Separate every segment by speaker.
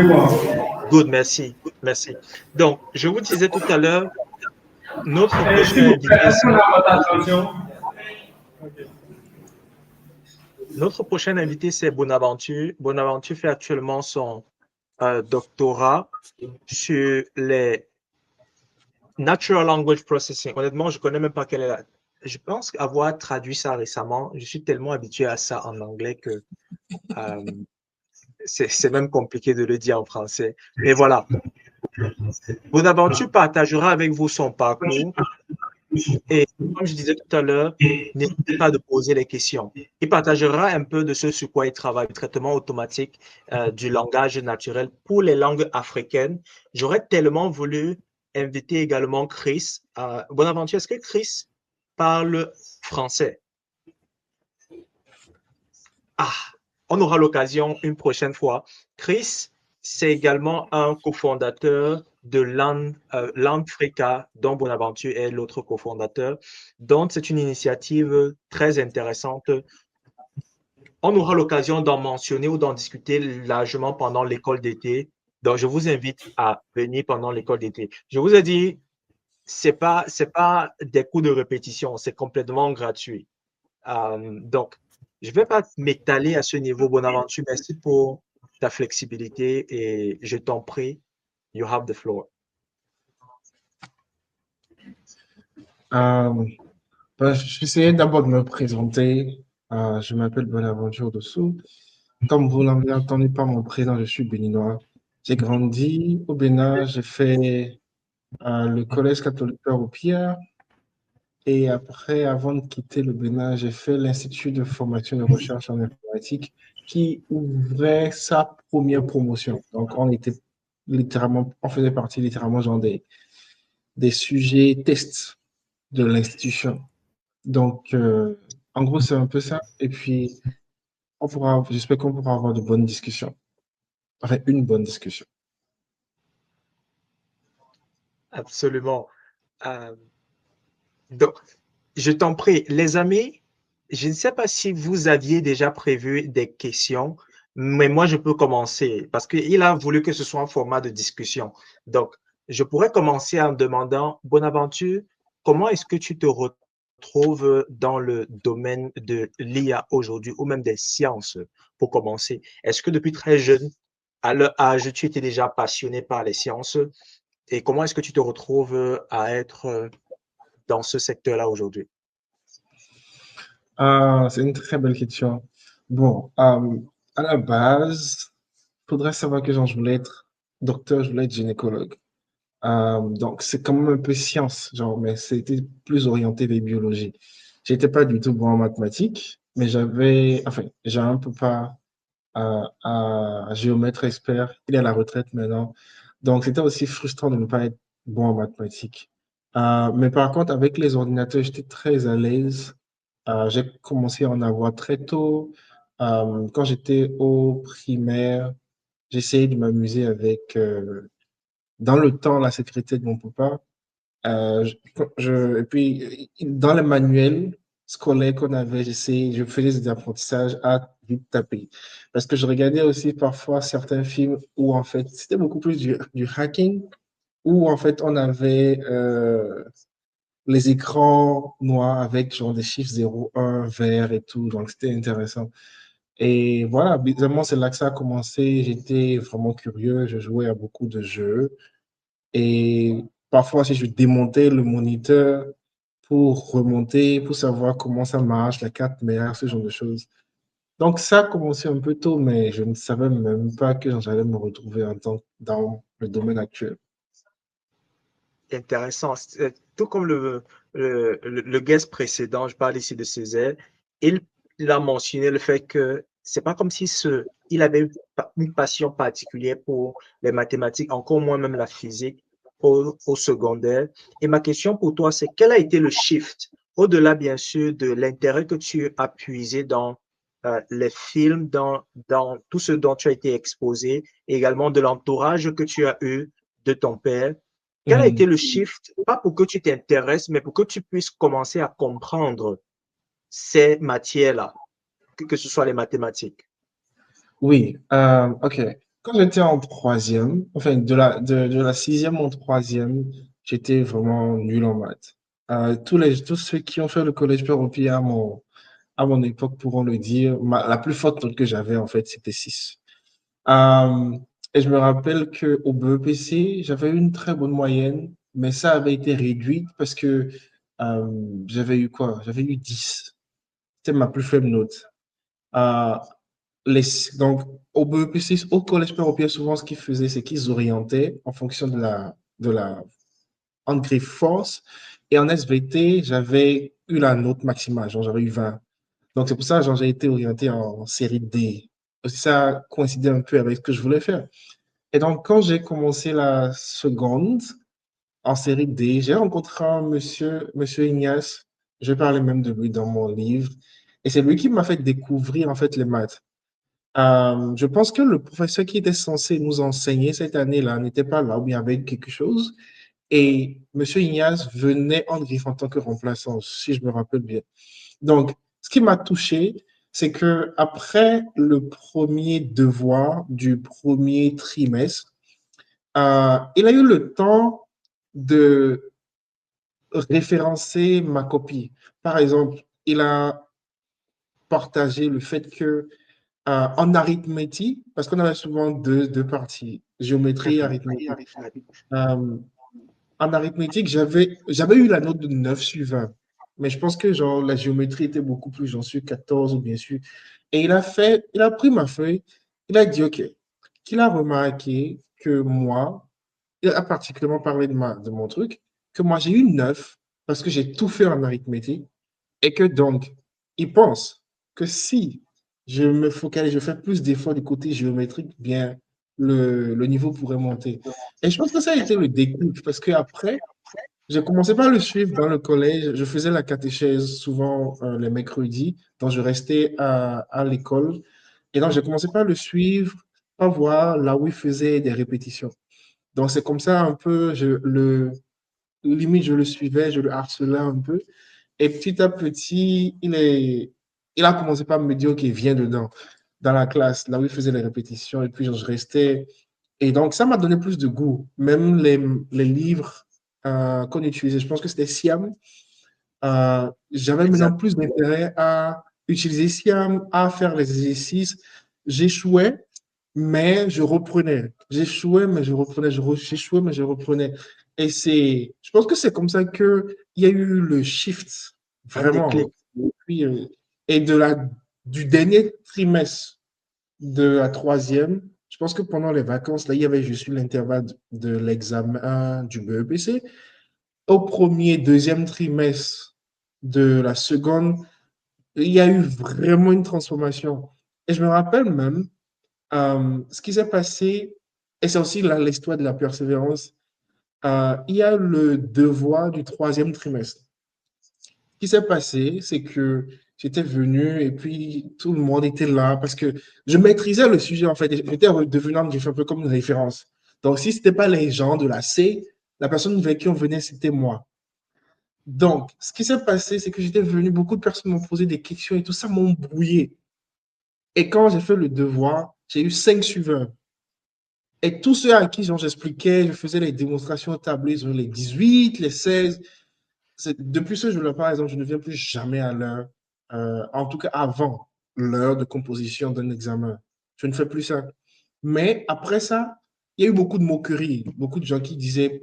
Speaker 1: Good, merci. Merci. Donc, je vous disais tout à l'heure, notre prochain invité, c'est Bonaventure. Bonaventure fait actuellement son doctorat sur les Natural Language Processing. Honnêtement, je ne connais même pas quelle est la. Je pense avoir traduit ça récemment. Je suis tellement habitué à ça en anglais que euh, c'est même compliqué de le dire en français. Mais voilà. Bonaventure partagera avec vous son parcours. Et comme je disais tout à l'heure, n'hésitez pas de poser les questions. Il partagera un peu de ce sur quoi il travaille, le traitement automatique du langage naturel pour les langues africaines. J'aurais tellement voulu inviter également Chris. Bonaventure, est-ce que Chris parle français? Ah, on aura l'occasion une prochaine fois. Chris, c'est également un cofondateur de Landfrika, dont Bonaventure est l'autre cofondateur. Donc, c'est une initiative très intéressante. On aura l'occasion d'en mentionner ou d'en discuter largement pendant l'école d'été. Donc, je vous invite à venir pendant l'école d'été. Je vous ai dit, c'est pas des cours de répétition, c'est complètement gratuit. Donc, je ne vais pas m'étaler à ce niveau, Bonaventure. Merci pour ta flexibilité et je t'en prie, you have the floor.
Speaker 2: Je vais essayer d'abord de me présenter. Je m'appelle Bonaventure Dessous. Comme vous l'avez entendu par mon prénom, je suis béninois. J'ai grandi au Bénin, j'ai fait le collège catholique Père-au-Pierre. Et après, avant de quitter le Bénin, j'ai fait l'Institut de formation et de recherche en informatique qui ouvrait sa première promotion. Donc, on faisait partie littéralement genre des sujets tests de l'institution. Donc, en gros, c'est un peu ça. Et puis, j'espère qu'on pourra avoir de bonnes discussions. Enfin, une bonne discussion.
Speaker 1: Absolument. Euh, donc, je t'en prie, les amis, je ne sais pas si vous aviez déjà prévu des questions, mais moi, je peux commencer parce qu'il a voulu que ce soit un format de discussion. Donc, je pourrais commencer en demandant, Bonaventure, comment est-ce que tu te retrouves dans le domaine de l'IA aujourd'hui ou même des sciences pour commencer? Est-ce que depuis très jeune, à leur âge, tu étais déjà passionné par les sciences et comment est-ce que tu te retrouves à être dans ce secteur-là aujourd'hui?
Speaker 2: C'est une très belle question. Bon, à la base, il faudrait savoir que genre, je voulais être docteur, je voulais être gynécologue. Donc, c'est quand même un peu science, genre, mais c'était plus orienté vers biologie. J'étais pas du tout bon en mathématiques, mais j'ai un papa un géomètre expert, il est à la retraite maintenant. Donc, c'était aussi frustrant de ne pas être bon en mathématiques. Mais par contre, avec les ordinateurs, j'étais très à l'aise. J'ai commencé à en avoir très tôt. Quand j'étais au primaire, j'essayais de m'amuser avec, dans le temps, la secrétaire de mon papa. Et puis, dans les manuels scolaires qu'on avait, je faisais des apprentissages à vite taper. Parce que je regardais aussi parfois certains films où, en fait, c'était beaucoup plus du hacking, où, en fait, on avait les écrans noirs avec genre des chiffres 0, 1, vert et tout. Donc, c'était intéressant. Et voilà, bizarrement, c'est là que ça a commencé. J'étais vraiment curieux. Je jouais à beaucoup de jeux. Et parfois, si je démontais le moniteur pour remonter, pour savoir comment ça marche, la carte mère, ce genre de choses. Donc, ça a commencé un peu tôt, mais je ne savais même pas que j'allais me retrouver dans le domaine actuel.
Speaker 1: Intéressant. Tout comme le guest précédent, je parle ici de Césaire, il, il a mentionné le fait que c'est pas comme si il avait une passion particulière pour les mathématiques, encore moins même la physique au secondaire. Et ma question pour toi, c'est quel a été le shift, au-delà bien sûr de l'intérêt que tu as puisé dans les films, dans tout ce dont tu as été exposé, et également de l'entourage que tu as eu de ton père. Quel a été
Speaker 2: Mhm.
Speaker 1: le shift, pas pour que tu t'intéresses, mais pour que tu puisses commencer à comprendre ces matières-là, que ce soit les mathématiques?
Speaker 2: Oui, OK. Quand j'étais en troisième, enfin de la sixième en troisième, j'étais vraiment nul en maths. Tous ceux qui ont fait le collège européen à mon époque pourront le dire. La plus forte note que j'avais, en fait, c'était 6. Euh, et je me rappelle qu'au BEPC, j'avais eu une très bonne moyenne, mais ça avait été réduit parce que j'avais eu quoi? J'avais eu 10. C'était ma plus faible note. Euh, les, donc, au BEPC, au collège européen, souvent, ce qu'ils faisaient, c'est qu'ils orientaient en fonction de la en griffe force. Et en SVT, j'avais eu la note maximale, genre j'avais eu 20. Donc, c'est pour ça que j'ai été orienté en série D. Aussi, ça coïncidait un peu avec ce que je voulais faire. Et donc, quand j'ai commencé la seconde en série D, j'ai rencontré un monsieur Ignace. Je parlais même de lui dans mon livre. Et c'est lui qui m'a fait découvrir, en fait, les maths. Je pense que le professeur qui était censé nous enseigner cette année-là n'était pas là, ou bien avait quelque chose. Et monsieur Ignace venait en griffe en tant que remplaçant, si je me rappelle bien. Donc, ce qui m'a touché, c'est que après le premier devoir du premier trimestre, il a eu le temps de référencer ma copie. Par exemple, il a partagé le fait que en arithmétique, parce qu'on avait souvent deux parties, géométrie et arithmétique. Euh, En arithmétique, j'avais eu la note de 9 sur 20. Mais je pense que genre, la géométrie était beaucoup plus, j'en suis 14 ou bien sûr. Et il a pris ma feuille, il a dit, OK, qu'il a remarqué que moi, il a particulièrement parlé de mon truc, que moi j'ai eu 9 parce que j'ai tout fait en arithmétique et que donc, il pense que si je me focalise, je fais plus d'efforts du côté géométrique, bien, le niveau pourrait monter. Et je pense que ça a été le déclic parce qu'après, j'ai commencé par le suivre dans le collège. Je faisais la catéchèse souvent les mercredis, donc je restais à l'école. Et donc, j'ai commencé par le suivre, par voir là où il faisait des répétitions. Donc, c'est comme ça un peu, limite, je le suivais, je le harcelais un peu. Et petit à petit, il a commencé par me dire, OK, viens dedans, dans la classe, là où il faisait les répétitions. Et puis, je restais. Et donc, ça m'a donné plus de goût. Même les livres qu'on utilisait, je pense que c'était Siam. J'avais maintenant
Speaker 1: Exact.
Speaker 2: plus d'intérêt à utiliser Siam, à faire les exercices. J'échouais, mais je reprenais. J'échouais, mais je reprenais. J'échouais, mais je reprenais. Et je pense que c'est comme ça qu'il y a eu le shift,
Speaker 1: Un déclic.
Speaker 2: vraiment. Et puis, et du dernier trimestre de la troisième, je pense que pendant les vacances, là, il y avait juste eu l'intervalle de l'examen du BEPC. Au premier, deuxième trimestre de la seconde, il y a eu vraiment une transformation. Et je me rappelle même ce qui s'est passé, et c'est aussi l'histoire de la persévérance. Il y a le devoir du troisième trimestre. Ce qui s'est passé, c'est que j'étais venu et puis tout le monde était là parce que je maîtrisais le sujet en fait. J'étais devenu un peu comme une référence. Donc, si ce n'était pas les gens de la C, la personne avec qui on venait, c'était moi. Donc, ce qui s'est passé, c'est que j'étais venu, beaucoup de personnes m'ont posé des questions et tout ça m'a embrouillé. Et quand j'ai fait le devoir, j'ai eu 5 suiveurs. Et tous ceux à qui j'expliquais, je faisais les démonstrations au tableau, ils ont les 18, les 16. Depuis ce jour-là, par exemple, je ne viens plus jamais à l'heure, en tout cas avant l'heure de composition d'un examen. Je ne fais plus ça. Mais après ça, il y a eu beaucoup de moqueries, beaucoup de gens qui disaient,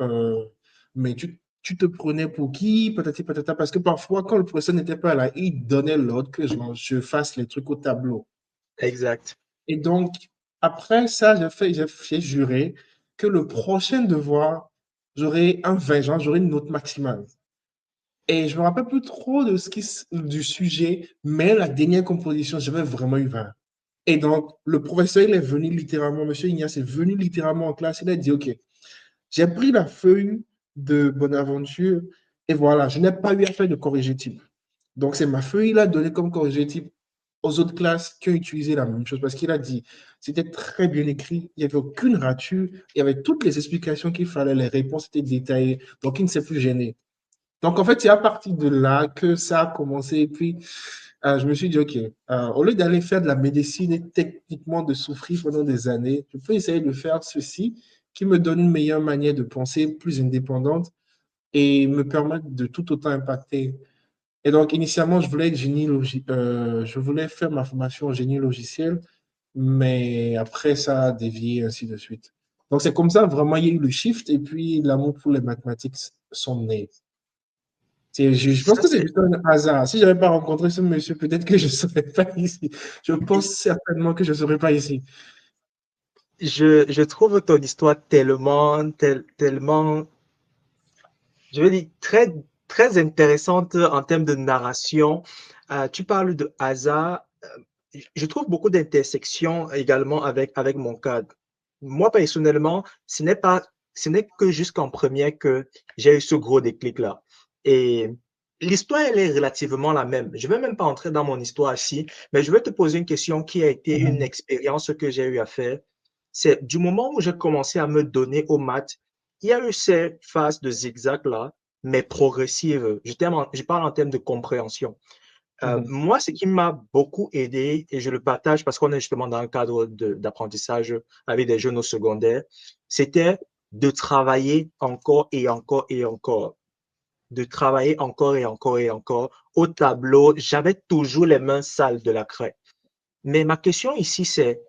Speaker 2: mais tu te prenais pour qui, patati patata, parce que parfois, quand le professeur n'était pas là, il donnait l'ordre que je fasse les trucs au tableau.
Speaker 1: Exact.
Speaker 2: Et donc, après ça, j'ai juré que le prochain devoir, j'aurai un 20, genre, j'aurai une note maximale. Et je me rappelle plus trop du sujet, mais la dernière composition, j'avais vraiment eu 20. Et donc, le professeur, il est venu littéralement, monsieur Ignace est venu littéralement en classe, il a dit, OK, j'ai pris la feuille de Bonaventure et voilà, je n'ai pas eu à faire de corriger-type. Donc, c'est ma feuille, il a donné comme corriger-type aux autres classes qui ont utilisé la même chose parce qu'il a dit, c'était très bien écrit, il n'y avait aucune rature, il y avait toutes les explications qu'il fallait, les réponses étaient détaillées, donc il ne s'est plus gêné. Donc, en fait, c'est à partir de là que ça a commencé. Et puis, je me suis dit, OK, au lieu d'aller faire de la médecine et techniquement de souffrir pendant des années, je peux essayer de faire ceci qui me donne une meilleure manière de penser, plus indépendante et me permettre de tout autant impacter. Et donc, initialement, je voulais être je voulais faire ma formation en génie logiciel, mais après, ça a dévié, ainsi de suite. Donc, c'est comme ça, vraiment, il y a eu le shift et puis l'amour pour les mathématiques sont nés. Je pense
Speaker 1: Ça,
Speaker 2: que c'est
Speaker 1: c'est,
Speaker 2: juste un hasard. Si je n'avais pas rencontré ce monsieur, peut-être que je ne serais pas ici. Je pense certainement que je ne serais pas ici.
Speaker 1: je trouve ton histoire tellement, je veux dire, très intéressante en termes de narration. Tu parles de hasard. Je trouve beaucoup d'intersections également avec mon cadre. Moi, personnellement, ce n'est que jusqu'en première que j'ai eu ce gros déclic-là. Et l'histoire, elle est relativement la même. Je ne vais même pas entrer dans mon histoire ici, mais je vais te poser une question qui a été une
Speaker 2: Mhm.
Speaker 1: expérience que j'ai eu à faire. C'est du moment où j'ai commencé à me donner aux maths, il y a eu ces phases de zigzag-là, mais progressives. Je parle en termes de compréhension.
Speaker 2: Mhm.
Speaker 1: Moi, ce qui m'a beaucoup aidé, et je le partage parce qu'on est justement dans un cadre d'apprentissage avec des jeunes au secondaire, c'était de travailler encore et encore et encore. De travailler encore et encore et encore au tableau. J'avais toujours les mains sales de la craie. Mais ma question ici, c'est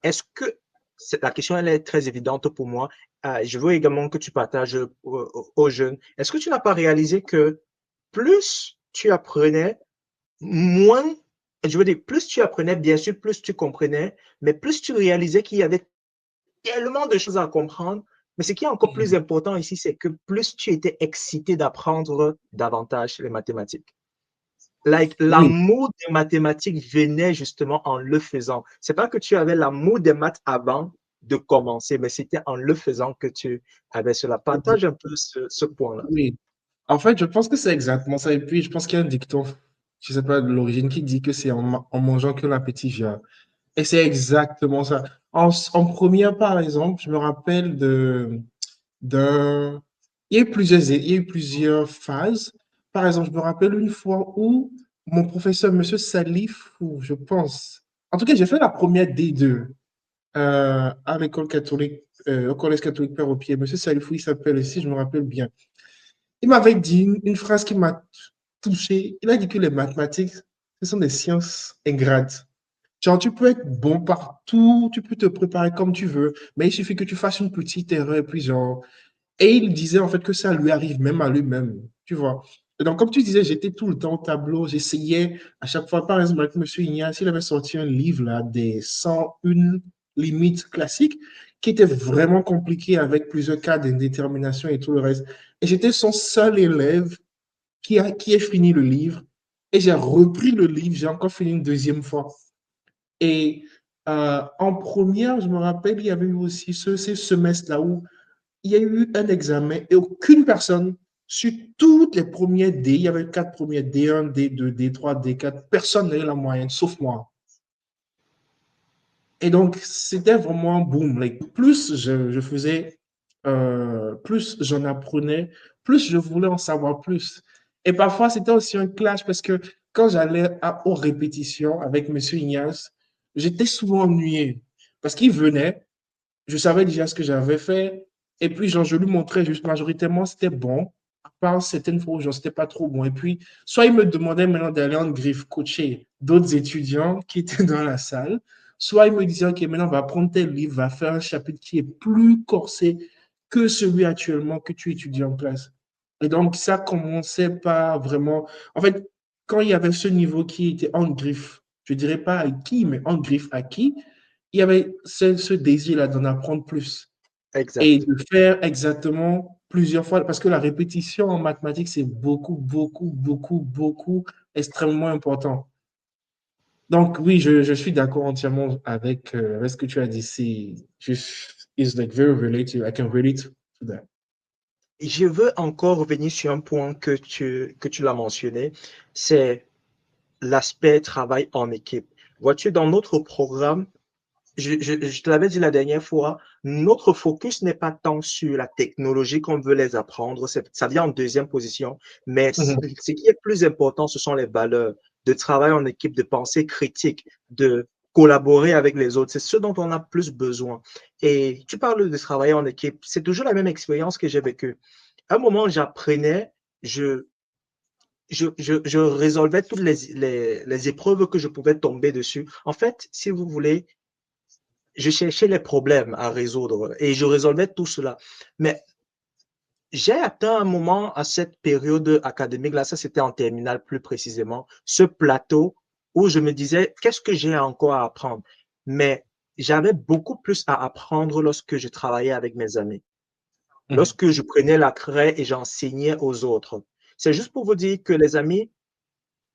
Speaker 1: est-ce que la question elle est très évidente pour moi. Je veux également que tu partages aux jeunes. Est-ce que tu n'as pas réalisé que plus tu apprenais, moins, je veux dire, plus tu apprenais, bien sûr, plus tu comprenais, mais plus tu réalisais qu'il y avait tellement de choses à comprendre. Mais ce qui est encore plus important ici, c'est que plus tu étais excité d'apprendre davantage les mathématiques. Like,
Speaker 2: Oui,
Speaker 1: l'amour des mathématiques venait justement en le faisant. C'est pas que tu avais l'amour des maths avant de commencer, mais c'était en le faisant que tu avais cela. Partage un peu ce point-là.
Speaker 2: oui. En fait, je pense que c'est exactement ça. Et puis, je pense qu'il y a un dicton, je ne sais pas de l'origine, qui dit que c'est en mangeant que l'appétit vient. Et c'est exactement ça. En première, par exemple, je me rappelle d'un, il y a eu plusieurs phases. Par exemple, je me rappelle une fois où mon professeur, Monsieur Salif, ou je pense, en tout cas, j'ai fait la première D2 à l'école catholique, au collège catholique Père au Pied. Monsieur Salifou, il s'appelle ici, je me rappelle bien. Il m'avait dit une phrase qui m'a touché. Il a dit que les mathématiques, ce sont des sciences ingrates. Genre, tu peux être bon partout, tu peux te préparer comme tu veux, mais il suffit que tu fasses une petite erreur et puis genre. Et il disait en fait que ça lui arrive même à lui-même, tu vois. Et donc, comme tu disais, j'étais tout le temps au tableau, j'essayais à chaque fois, par exemple, avec M. Ignace, il avait sorti un livre là, des 101 limites classiques, qui était vraiment compliqué avec plusieurs cas d'indétermination et tout le reste. Et j'étais son seul élève qui a fini le livre. Et j'ai repris le livre, j'ai encore fini une deuxième fois. Et en première, je me rappelle, il y avait eu aussi ces semestres-là où il y a eu un examen et aucune personne, sur toutes les premières D, il y avait 4 premières D1, D2, D3, D4, personne n'a eu la moyenne, sauf moi. Et donc, c'était vraiment un boom. Like, plus je faisais, plus j'en apprenais, plus je voulais en savoir plus. Et parfois, c'était aussi un clash parce que quand j'allais aux répétitions avec Monsieur Ignace, j'étais souvent ennuyé parce qu'il venait, je savais déjà ce que j'avais fait. Et puis, genre, je lui montrais juste majoritairement, c'était bon. À part certaines fois où genre, c'était pas trop bon. Et puis, soit il me demandait maintenant d'aller en griffe coacher d'autres étudiants qui étaient dans la salle, soit il me disait, OK, maintenant, va prendre tel livre, va faire un chapitre qui est plus corsé que celui actuellement que tu étudies en classe. Et donc, ça commençait pas vraiment. En fait, quand il y avait ce niveau qui était en griffe, je dirais pas acquis, mais en griffe acquis, il y avait ce désir-là d'en apprendre plus et
Speaker 1: Exact.
Speaker 2: de faire exactement plusieurs fois, parce que la répétition en mathématiques, c'est beaucoup, beaucoup, beaucoup, beaucoup, extrêmement important. Donc, oui, je suis d'accord entièrement avec ce que tu as dit. C'est just, it's like very related. I can relate to that.
Speaker 1: Je veux encore revenir sur un point que tu l'as mentionné, c'est l'aspect travail en équipe. Vois-tu, dans notre programme, je te l'avais dit la dernière fois, notre focus n'est pas tant sur la technologie qu'on veut les apprendre, ça vient en deuxième position, mais
Speaker 2: Mhm.
Speaker 1: ce qui est plus important, ce sont les valeurs. de travail en équipe, de pensée critique, de collaborer avec les autres. C'est ce dont on a plus besoin. Et tu parles de travailler en équipe. C'est toujours la même expérience que j'ai vécue. À un moment, j'apprenais, je résolvais toutes les épreuves que je pouvais tomber dessus. En fait, si vous voulez, je cherchais les problèmes à résoudre et je résolvais tout cela. Mais j'ai atteint un moment à cette période académique, là, ça c'était en terminale plus précisément, ce plateau où je me disais, qu'est-ce que j'ai encore à apprendre? Mais j'avais beaucoup plus à apprendre lorsque je travaillais avec mes amis, lorsque je prenais la craie et j'enseignais aux autres. C'est juste pour vous dire que les amis,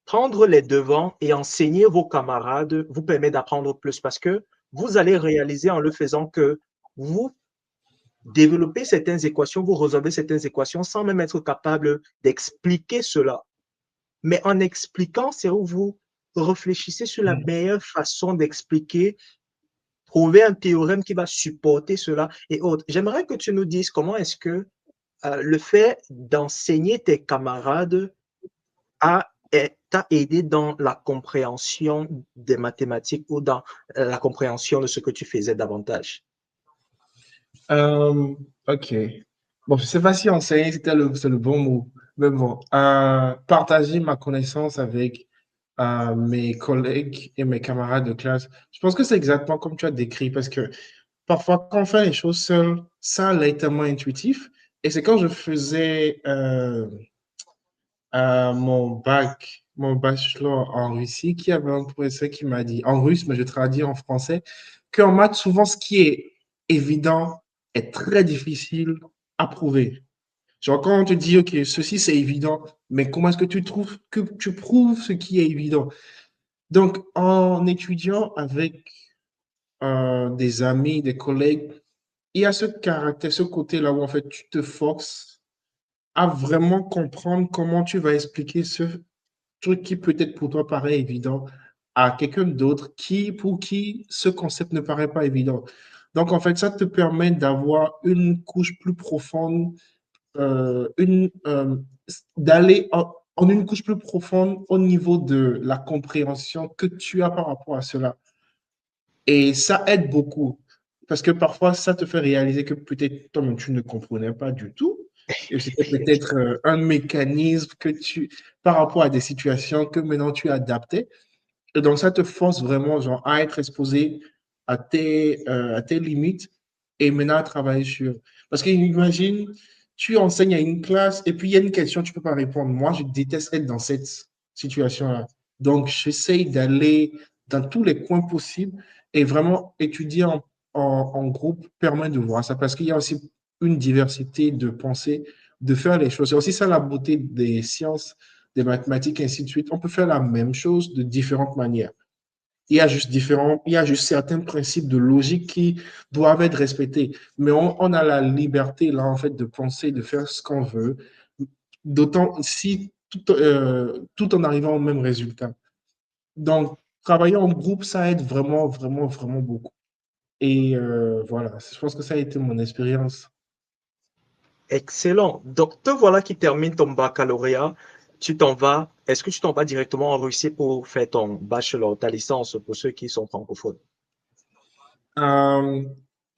Speaker 1: prendre les devants et enseigner vos camarades vous permet d'apprendre plus parce que vous allez réaliser en le faisant que vous développer certaines équations, vous résolvez certaines équations sans même être capable d'expliquer cela. Mais en expliquant, c'est où vous réfléchissez sur la meilleure façon d'expliquer, trouver un théorème qui va supporter cela et autres. J'aimerais que tu nous dises comment est-ce que le fait d'enseigner tes camarades t'a aidé dans la compréhension des mathématiques ou dans la compréhension de ce que tu faisais davantage.
Speaker 2: Ok. Bon, je sais pas si enseigner, c'est le bon mot. Mais bon, partager ma connaissance avec mes collègues et mes camarades de classe, je pense que c'est exactement comme tu as décrit, parce que parfois, quand on fait les choses seul, ça a l'air tellement intuitif. Et c'est quand je faisais mon bachelor en Russie, qu'il y avait un professeur qui m'a dit, en russe, mais je traduis en français, qu'en maths, souvent, ce qui est évident est très difficile à prouver. Genre, quand on te dit, OK, ceci c'est évident, mais comment est-ce que tu trouves que tu prouves ce qui est évident? Donc, en étudiant avec des amis, des collègues, il y a ce caractère, ce côté-là où en fait tu te forces à vraiment comprendre comment tu vas expliquer ce truc qui peut-être pour toi paraît évident à quelqu'un d'autre pour qui ce concept ne paraît pas évident. Donc, en fait, ça te permet d'avoir une couche plus profonde, d'aller en une couche plus profonde au niveau de la compréhension que tu as par rapport à cela. Et ça aide beaucoup parce que parfois, ça te fait réaliser que peut-être toi-même, tu ne comprenais pas du tout. Et c'était peut-être un mécanisme par rapport à des situations que maintenant tu as adapté. Et donc, ça te force vraiment genre, à être exposé à tes limites et maintenant à travailler sur. Parce qu'imagine, tu enseignes à une classe et puis il y a une question, tu ne peux pas répondre. Moi, je déteste être dans cette situation-là. Donc, j'essaye d'aller dans tous les coins possibles et vraiment étudier en groupe permet de voir ça parce qu'il y a aussi une diversité de pensées, de faire les choses. C'est aussi ça la beauté des sciences, des mathématiques, et ainsi de suite. On peut faire la même chose de différentes manières. Il y a juste certains principes de logique qui doivent être respectés. Mais on a la liberté, là, en fait, de penser, de faire ce qu'on veut, d'autant si tout en arrivant au même résultat. Donc, travailler en groupe, ça aide vraiment, vraiment, vraiment beaucoup. Et voilà, je pense que ça a été mon expérience.
Speaker 1: Excellent. Donc, te voilà qui termine ton baccalauréat. Tu t'en vas. Est-ce que tu t'en vas directement en Russie pour faire ton bachelor, ta licence pour ceux qui sont francophones?
Speaker 2: Euh,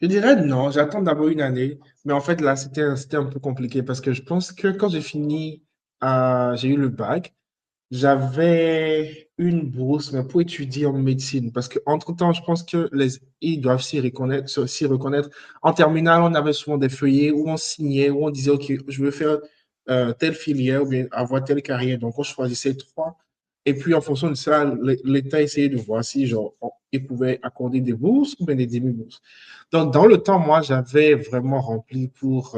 Speaker 2: je dirais non, j'attends d'abord une année. Mais en fait, là, c'était un peu compliqué parce que je pense que quand j'ai fini, j'ai eu le bac. J'avais une bourse, mais pour étudier en médecine, parce qu'entre-temps, je pense que ils doivent s'y reconnaître. En terminale, on avait souvent des feuillets où on signait, où on disait, OK, je veux faire telle filière ou bien avoir telle carrière. Donc, on choisissait trois. Et puis, en fonction de ça, l'État essayait de voir si, genre, il pouvait accorder des bourses ou bien des demi-bourses. Donc, dans le temps, moi, j'avais vraiment rempli pour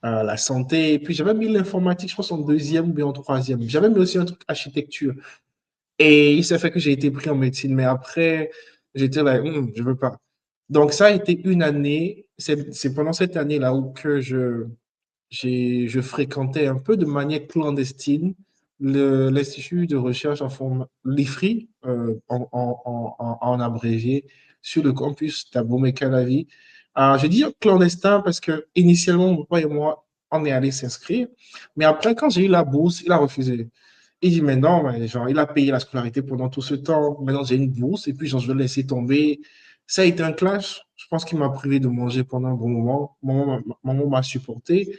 Speaker 2: la santé. Et puis, j'avais mis l'informatique, je pense, en deuxième ou bien en troisième. J'avais mis aussi un truc architecture. Et il s'est fait que j'ai été pris en médecine. Mais après, j'étais là, je veux pas. Donc, ça a été une année. C'est pendant cette année-là où que je fréquentais un peu de manière clandestine l'Institut de recherche en forme l'IFRI, en abrégé, sur le campus d'Abomey-Calavi. Je dis clandestin parce que initialement, mon papa et moi, on est allé s'inscrire. Mais après, quand j'ai eu la bourse, il a refusé. Il dit, mais non, mais genre, il a payé la scolarité pendant tout ce temps. Maintenant, j'ai une bourse et puis, genre, je vais le laisser tomber. Ça a été un clash. Je pense qu'il m'a privé de manger pendant un bon moment. Maman m'a supporté.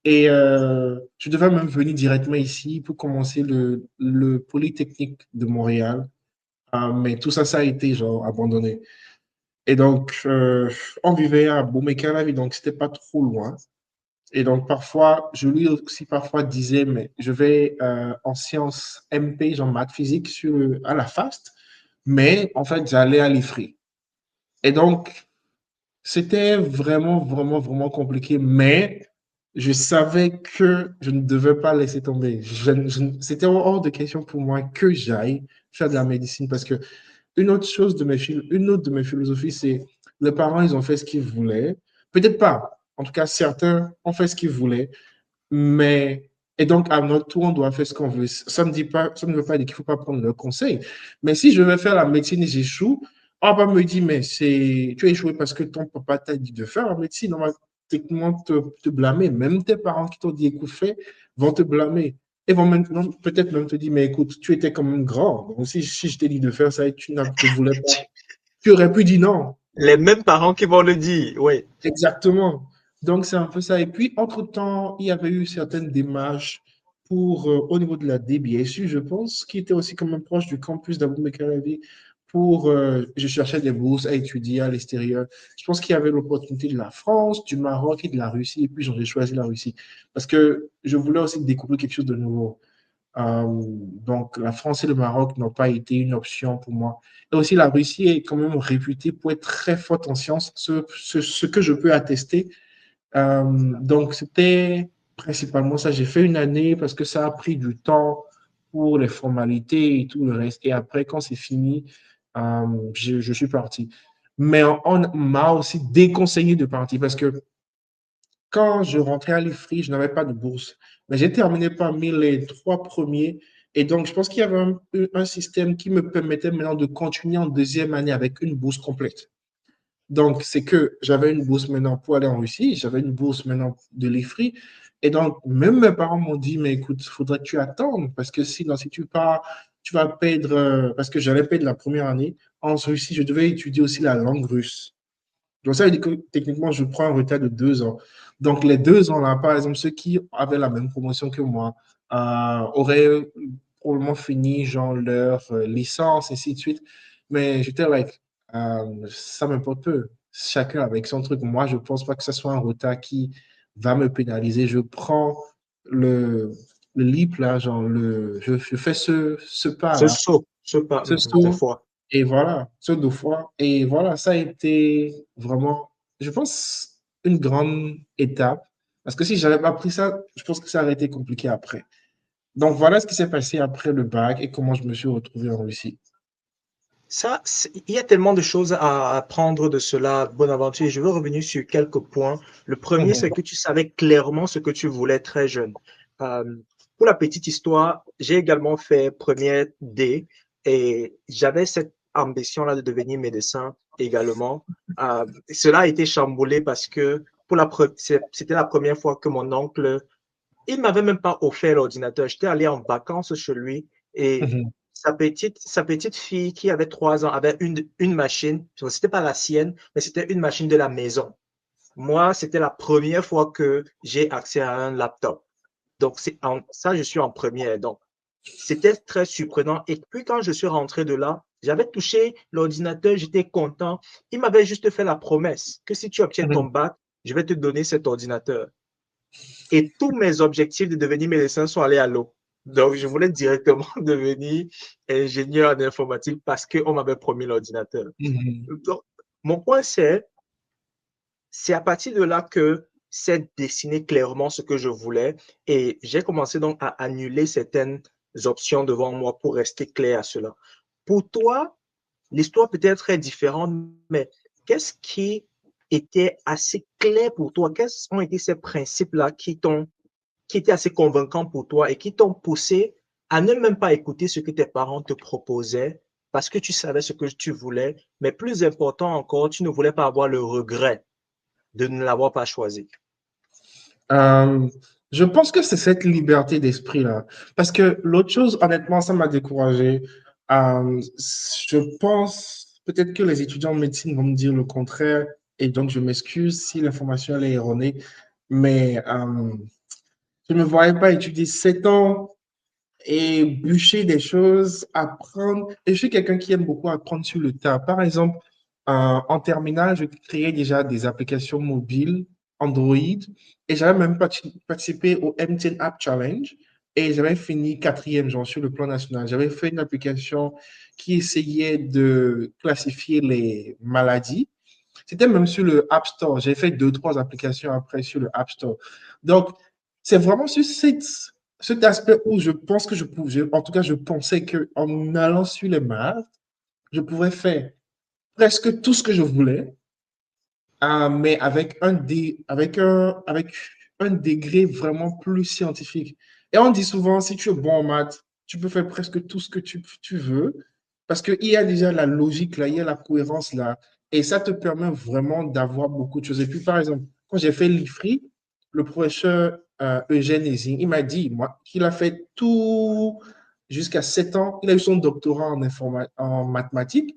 Speaker 2: Et je devais même venir directement ici pour commencer le Polytechnique de Montréal. Mais tout ça, ça a été, genre, abandonné. Et donc, on vivait à Beaumé-Calavi, donc c'était pas trop loin. Et donc, parfois, je lui aussi parfois disais, mais je vais en sciences MP, genre maths physique, à la FAST, mais en fait, j'allais à l'IFRI. Et donc, c'était vraiment, vraiment, vraiment compliqué, mais je savais que je ne devais pas laisser tomber. C'était hors de question pour moi que j'aille faire de la médecine parce que une autre de mes philosophies, c'est les parents, ils ont fait ce qu'ils voulaient. Peut-être pas. En tout cas, certains ont fait ce qu'ils voulaient. Mais, et donc, à notre tour, on doit faire ce qu'on veut. Ça ne veut pas dire qu'il ne faut pas prendre le conseil. Mais si je vais faire la médecine et j'échoue, on va me dire, mais tu as échoué parce que ton papa t'a dit de faire la médecine. On va techniquement te blâmer. Même tes parents qui t'ont dit, écoute, fais, vont te blâmer. Et vont maintenant peut-être même te dire, mais écoute, tu étais comme un grand. Donc, si je t'ai dit de faire ça et tu ne voulais pas, tu aurais pu dire non.
Speaker 1: Les mêmes parents qui vont le dire, oui.
Speaker 2: Exactement. Donc, c'est un peu ça. Et puis, entre-temps, il y avait eu certaines démarches pour, au niveau de la DBSU, je pense, qui était aussi comme un proche du campus d'Abou-Mekaravi, pour, je cherchais des bourses à étudier à l'extérieur. Je pense qu'il y avait l'opportunité de la France, du Maroc et de la Russie. Et puis, j'ai choisi la Russie parce que je voulais aussi découvrir quelque chose de nouveau. Donc, la France et le Maroc n'ont pas été une option pour moi. Et aussi, la Russie est quand même réputée pour être très forte en sciences, ce que je peux attester. Donc, c'était principalement ça. J'ai fait une année parce que ça a pris du temps pour les formalités et tout le reste. Et après, quand c'est fini, je suis parti. Mais on m'a aussi déconseillé de partir parce que quand je rentrais à l'IFRI, je n'avais pas de bourse. Mais j'ai terminé parmi les trois premiers. Et donc, je pense qu'il y avait un système qui me permettait maintenant de continuer en deuxième année avec une bourse complète. Donc, c'est que j'avais une bourse maintenant pour aller en Russie, j'avais une bourse maintenant de l'IFRI. Et donc, même mes parents m'ont dit, mais écoute, il faudrait que tu attendes, parce que sinon, si tu pars, tu vas perdre, parce que j'allais perdre la première année. En Russie, je devais étudier aussi la langue russe. Donc, ça veut dire que techniquement, je prends un retard de 2 ans. Donc, les 2 ans-là, par exemple, ceux qui avaient la même promotion que moi auraient probablement fini, genre, leur licence, et ainsi de suite. Mais j'étais like, ça m'importe peu. Chacun avec son truc. Moi, je ne pense pas que ce soit un retard qui va me pénaliser. Je prends le leap, là, genre, je fais ce
Speaker 1: Ce
Speaker 2: pas-là,
Speaker 1: saut, ce pas,
Speaker 2: ce
Speaker 1: cette
Speaker 2: saut
Speaker 1: fois.
Speaker 2: et voilà, ce 2 fois. Et voilà, ça a été vraiment, je pense, une grande étape. Parce que si j'avais pas pris ça, je pense que ça aurait été compliqué après. Donc voilà ce qui s'est passé après le bac et comment je me suis retrouvé en Russie.
Speaker 1: Ça, il y a tellement de choses à apprendre de cela, Bonaventure. Je veux revenir sur quelques points. Le premier,
Speaker 2: Mhm,
Speaker 1: c'est que tu savais clairement ce que tu voulais très jeune. Euh, pour la petite histoire, j'ai également fait première D et j'avais cette ambition-là de devenir médecin également. Cela a été chamboulé parce que c'était la première fois que mon oncle, il m'avait même pas offert l'ordinateur. J'étais allé en vacances chez lui et
Speaker 2: mhm,
Speaker 1: sa petite fille qui avait 3 ans avait une machine. C'était pas la sienne, mais c'était une machine de la maison. Moi, c'était la première fois que j'ai accès à un laptop. Donc, ça, je suis en première. Donc, c'était très surprenant. Et puis, quand je suis rentré de là, j'avais touché l'ordinateur, j'étais content. Il m'avait juste fait la promesse que si tu obtiens ton
Speaker 2: mhm,
Speaker 1: bac, je vais te donner cet ordinateur. Et tous mes objectifs de devenir médecin sont allés à l'eau. Donc, je voulais directement devenir ingénieur en informatique parce qu'on m'avait promis l'ordinateur.
Speaker 2: mhm.
Speaker 1: Donc, mon point, c'est à partir de là que c'est dessiné clairement ce que je voulais et j'ai commencé donc à annuler certaines options devant moi pour rester clair à cela. Pour toi, l'histoire peut être très différente, mais qu'est-ce qui était assez clair pour toi? Quels ont été ces principes-là qui étaient assez convaincants pour toi et qui t'ont poussé à ne même pas écouter ce que tes parents te proposaient parce que tu savais ce que tu voulais, mais plus important encore, tu ne voulais pas avoir le regret de ne l'avoir pas choisi.
Speaker 2: Euh, Je pense que c'est cette liberté d'esprit-là. Parce que l'autre chose, honnêtement, ça m'a découragé. Je pense peut-être que les étudiants en médecine vont me dire le contraire, et donc je m'excuse si l'information elle est erronée, mais je ne me voyais pas étudier 7 ans et bûcher des choses, apprendre. Et je suis quelqu'un qui aime beaucoup apprendre sur le tas. Par exemple, en terminale, je créais déjà des applications mobiles Android et j'avais même participé au MTN App Challenge et j'avais fini quatrième, genre sur le plan national. J'avais fait une application qui essayait de classifier les maladies. C'était même sur le App Store. J'ai fait deux, trois applications après sur le App Store. Donc, c'est vraiment sur cet aspect où je pense que je pouvais, en tout cas, je pensais qu'en allant sur les maths, je pouvais faire presque tout ce que je voulais, mais avec un degré vraiment plus scientifique. Et on dit souvent, si tu es bon en maths, tu peux faire presque tout ce que tu veux, parce qu'il y a déjà la logique là, il y a la cohérence là, et ça te permet vraiment d'avoir beaucoup de choses. Et puis, par exemple, quand j'ai fait l'IFRI, le professeur Eugène Ezing, il m'a dit, moi, qu'il a fait tout jusqu'à 7 ans, il a eu son doctorat en mathématiques,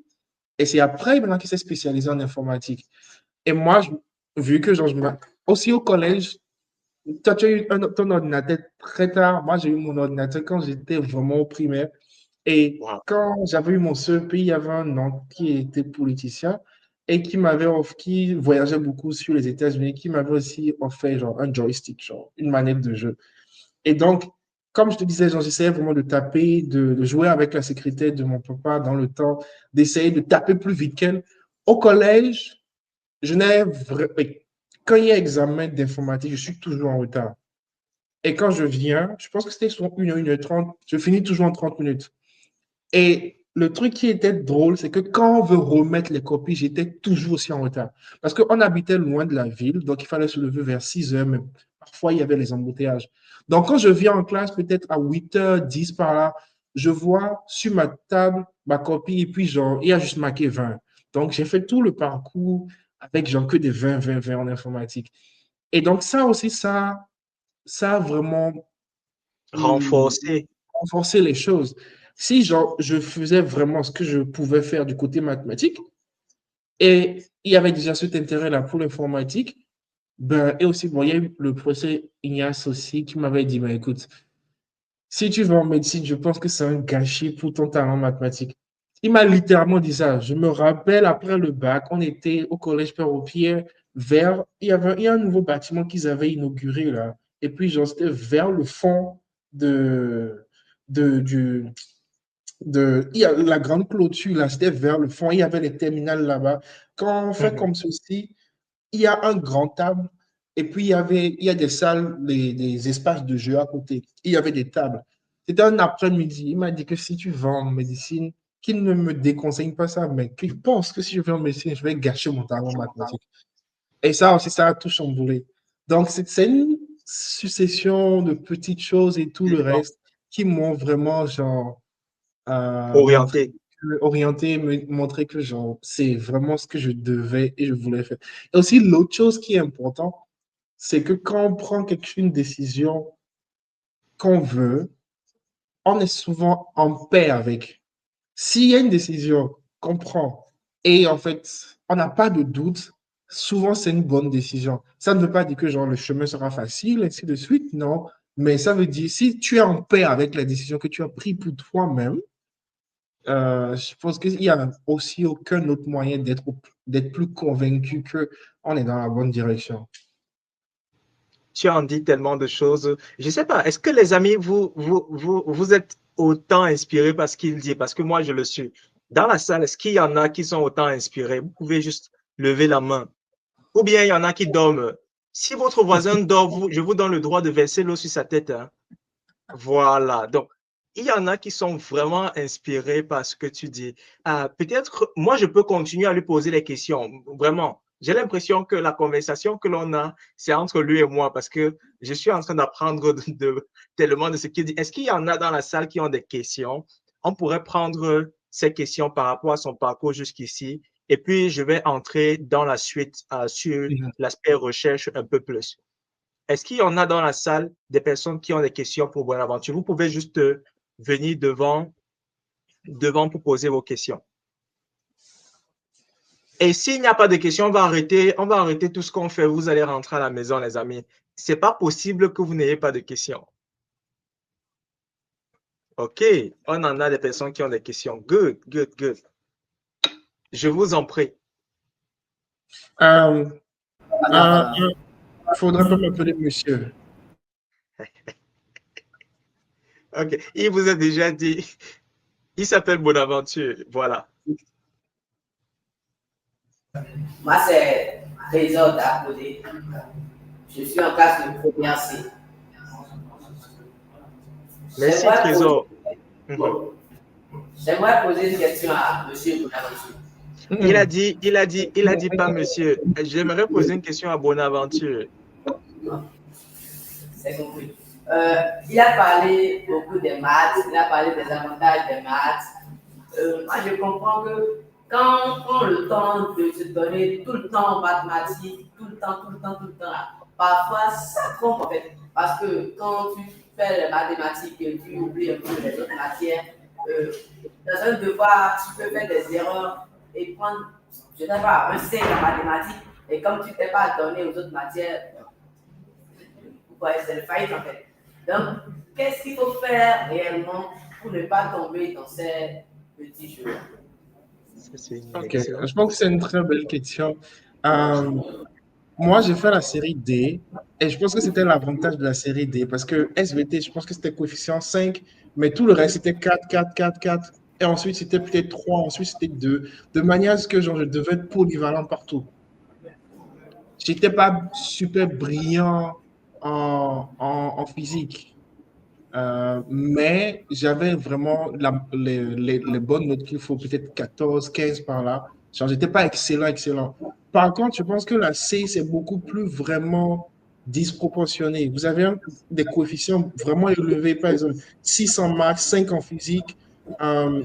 Speaker 2: et c'est après maintenant qu'il s'est spécialisé en informatique. Et moi, vu que genre, aussi au collège, toi, tu as eu ton ordinateur très tard. Moi, j'ai eu mon ordinateur quand j'étais vraiment au primaire. Et
Speaker 1: Wow.
Speaker 2: quand j'avais eu mon CEP, il y avait un oncle qui était politicien et qui voyageait beaucoup sur les États-Unis, qui m'avait aussi offert genre un joystick, genre une manette de jeu. Et donc, comme je te disais, genre, j'essayais vraiment de taper, de jouer avec la secrétaire de mon papa dans le temps, d'essayer de taper plus vite qu'elle. Au collège, quand il y a examen d'informatique, je suis toujours en retard. Et quand je viens, je pense que c'était sur 1h30, je finis toujours en 30 minutes. Et le truc qui était drôle, c'est que quand on veut remettre les copies, j'étais toujours aussi en retard. Parce qu'on habitait loin de la ville, donc il fallait se lever vers 6 heures, mais parfois il y avait les embouteillages. Donc quand je viens en classe, peut-être à 8h10 par là, je vois sur ma table ma copie et puis genre, il y a juste marqué 20. Donc j'ai fait tout le parcours avec genre que des 20, 20, 20 en informatique. Et donc ça aussi, ça a vraiment hum,
Speaker 1: Renforcer.
Speaker 2: renforcé les choses. Si genre, je faisais vraiment ce que je pouvais faire du côté mathématique, et il y avait déjà cet intérêt-là pour l'informatique, ben, et aussi, bon, il y a eu le professeur Ignace aussi qui m'avait dit, ben, écoute, si tu vas en médecine, je pense que c'est un gâchis pour ton talent mathématique. Il m'a littéralement dit ça. Je me rappelle, après le bac, on était au collège Père-au-Pierre, il y a un nouveau bâtiment qu'ils avaient inauguré là. Et puis, genre, c'était vers le fond de, de, du, il y a la grande clôture là, c'était vers le fond, il y avait les terminales là-bas. Quand on fait
Speaker 1: Mhm.
Speaker 2: comme ceci, il y a un grand table et puis il y a des salles, des espaces de jeu à côté. Il y avait des tables. C'était un après-midi. Il m'a dit que si tu vas en médecine, qu'il ne me déconseille pas ça, mais qu'il pense que si je vais en médecine, je vais gâcher mon talent en mathématiques. Et ça aussi, ça a tout chamboulé. Donc, c'est une succession de petites choses et tout le reste qui m'ont vraiment, genre, montrer,
Speaker 1: Orienter.
Speaker 2: orienter, me montrer que genre, c'est vraiment ce que je devais et je voulais faire. Et aussi, l'autre chose qui est important, c'est que quand on prend une décision qu'on veut, on est souvent en paix avec. S'il y a une décision qu'on prend et en fait, on n'a pas de doute, souvent c'est une bonne décision. Ça ne veut pas dire que genre, le chemin sera facile, ainsi de suite, non. Mais ça veut dire, si tu es en paix avec la décision que tu as prise pour toi-même, je pense qu'il n'y a aussi aucun autre moyen d'être plus convaincu qu'on est dans la bonne direction.
Speaker 1: Tu en dis tellement de choses. Je ne sais pas, est-ce que les amis, vous êtes autant inspirés par ce qu'il dit? Parce que moi, je le suis. Dans la salle, est-ce qu'il y en a qui sont autant inspirés? Vous pouvez juste lever la main. Ou bien il y en a qui dorment. Si votre voisin dort, je vous donne le droit de verser l'eau sur sa tête, hein. Voilà. Donc, il y en a qui sont vraiment inspirés par ce que tu dis. Peut-être, moi, je peux continuer à lui poser les questions. Vraiment. J'ai l'impression que la conversation que l'on a, c'est entre lui et moi parce que je suis en train d'apprendre tellement de ce qu'il dit. Est-ce qu'il y en a dans la salle qui ont des questions? On pourrait prendre ces questions par rapport à son parcours jusqu'ici et puis je vais entrer dans la suite sur l'aspect recherche un peu plus. Est-ce qu'il y en a dans la salle des personnes qui ont des questions pour Bonaventure? Vous pouvez juste venir devant pour poser vos questions. Et s'il n'y a pas de questions, on va arrêter tout ce qu'on fait. Vous allez rentrer à la maison, les amis. C'est pas possible que vous n'ayez pas de questions. OK, on en a des personnes qui ont des questions. Good, good, good. Je vous en prie.
Speaker 2: Faudrait pas m'appeler monsieur.
Speaker 1: OK, il vous a déjà dit, il s'appelle Bonaventure. Voilà.
Speaker 3: Moi, c'est Trésor d'Apodé. Je suis en classe de première C.
Speaker 1: Merci, Trésor.
Speaker 3: J'aimerais poser une question à M. Bonaventure.
Speaker 1: Il a dit pas monsieur. J'aimerais poser une question à Bonaventure.
Speaker 3: C'est compris. Il a parlé beaucoup des maths, il a parlé des avantages des maths. Moi, je comprends que quand on prend le temps de se donner tout le temps en mathématiques, tout le temps, parfois ça trompe en fait. Parce que quand tu fais les mathématiques et tu oublies un peu les autres matières, dans un devoir, tu peux faire des erreurs et prendre, je ne sais pas, un 5 en mathématiques. Et comme tu ne t'es pas donné aux autres matières, c'est le faillite en fait. Donc, qu'est-ce qu'il faut faire réellement pour ne pas tomber dans ces petits jeux?
Speaker 2: Ok, je pense que c'est une très belle question. Moi, j'ai fait la série D et je pense que c'était l'avantage de la série D parce que SVT, je pense que c'était coefficient 5, mais tout le reste, c'était 4, 4, 4, 4. Et ensuite, c'était peut-être 3, ensuite, c'était 2. De manière à ce que genre, je devais être polyvalent partout. Je n'étais pas super brillant en physique, mais j'avais vraiment les bonnes notes qu'il faut, peut-être 14, 15 par là. Genre, j'étais pas excellent. Par contre, je pense que la C, c'est beaucoup plus vraiment disproportionné. Vous avez des coefficients vraiment élevés, par exemple 6 en maths, 5 en physique,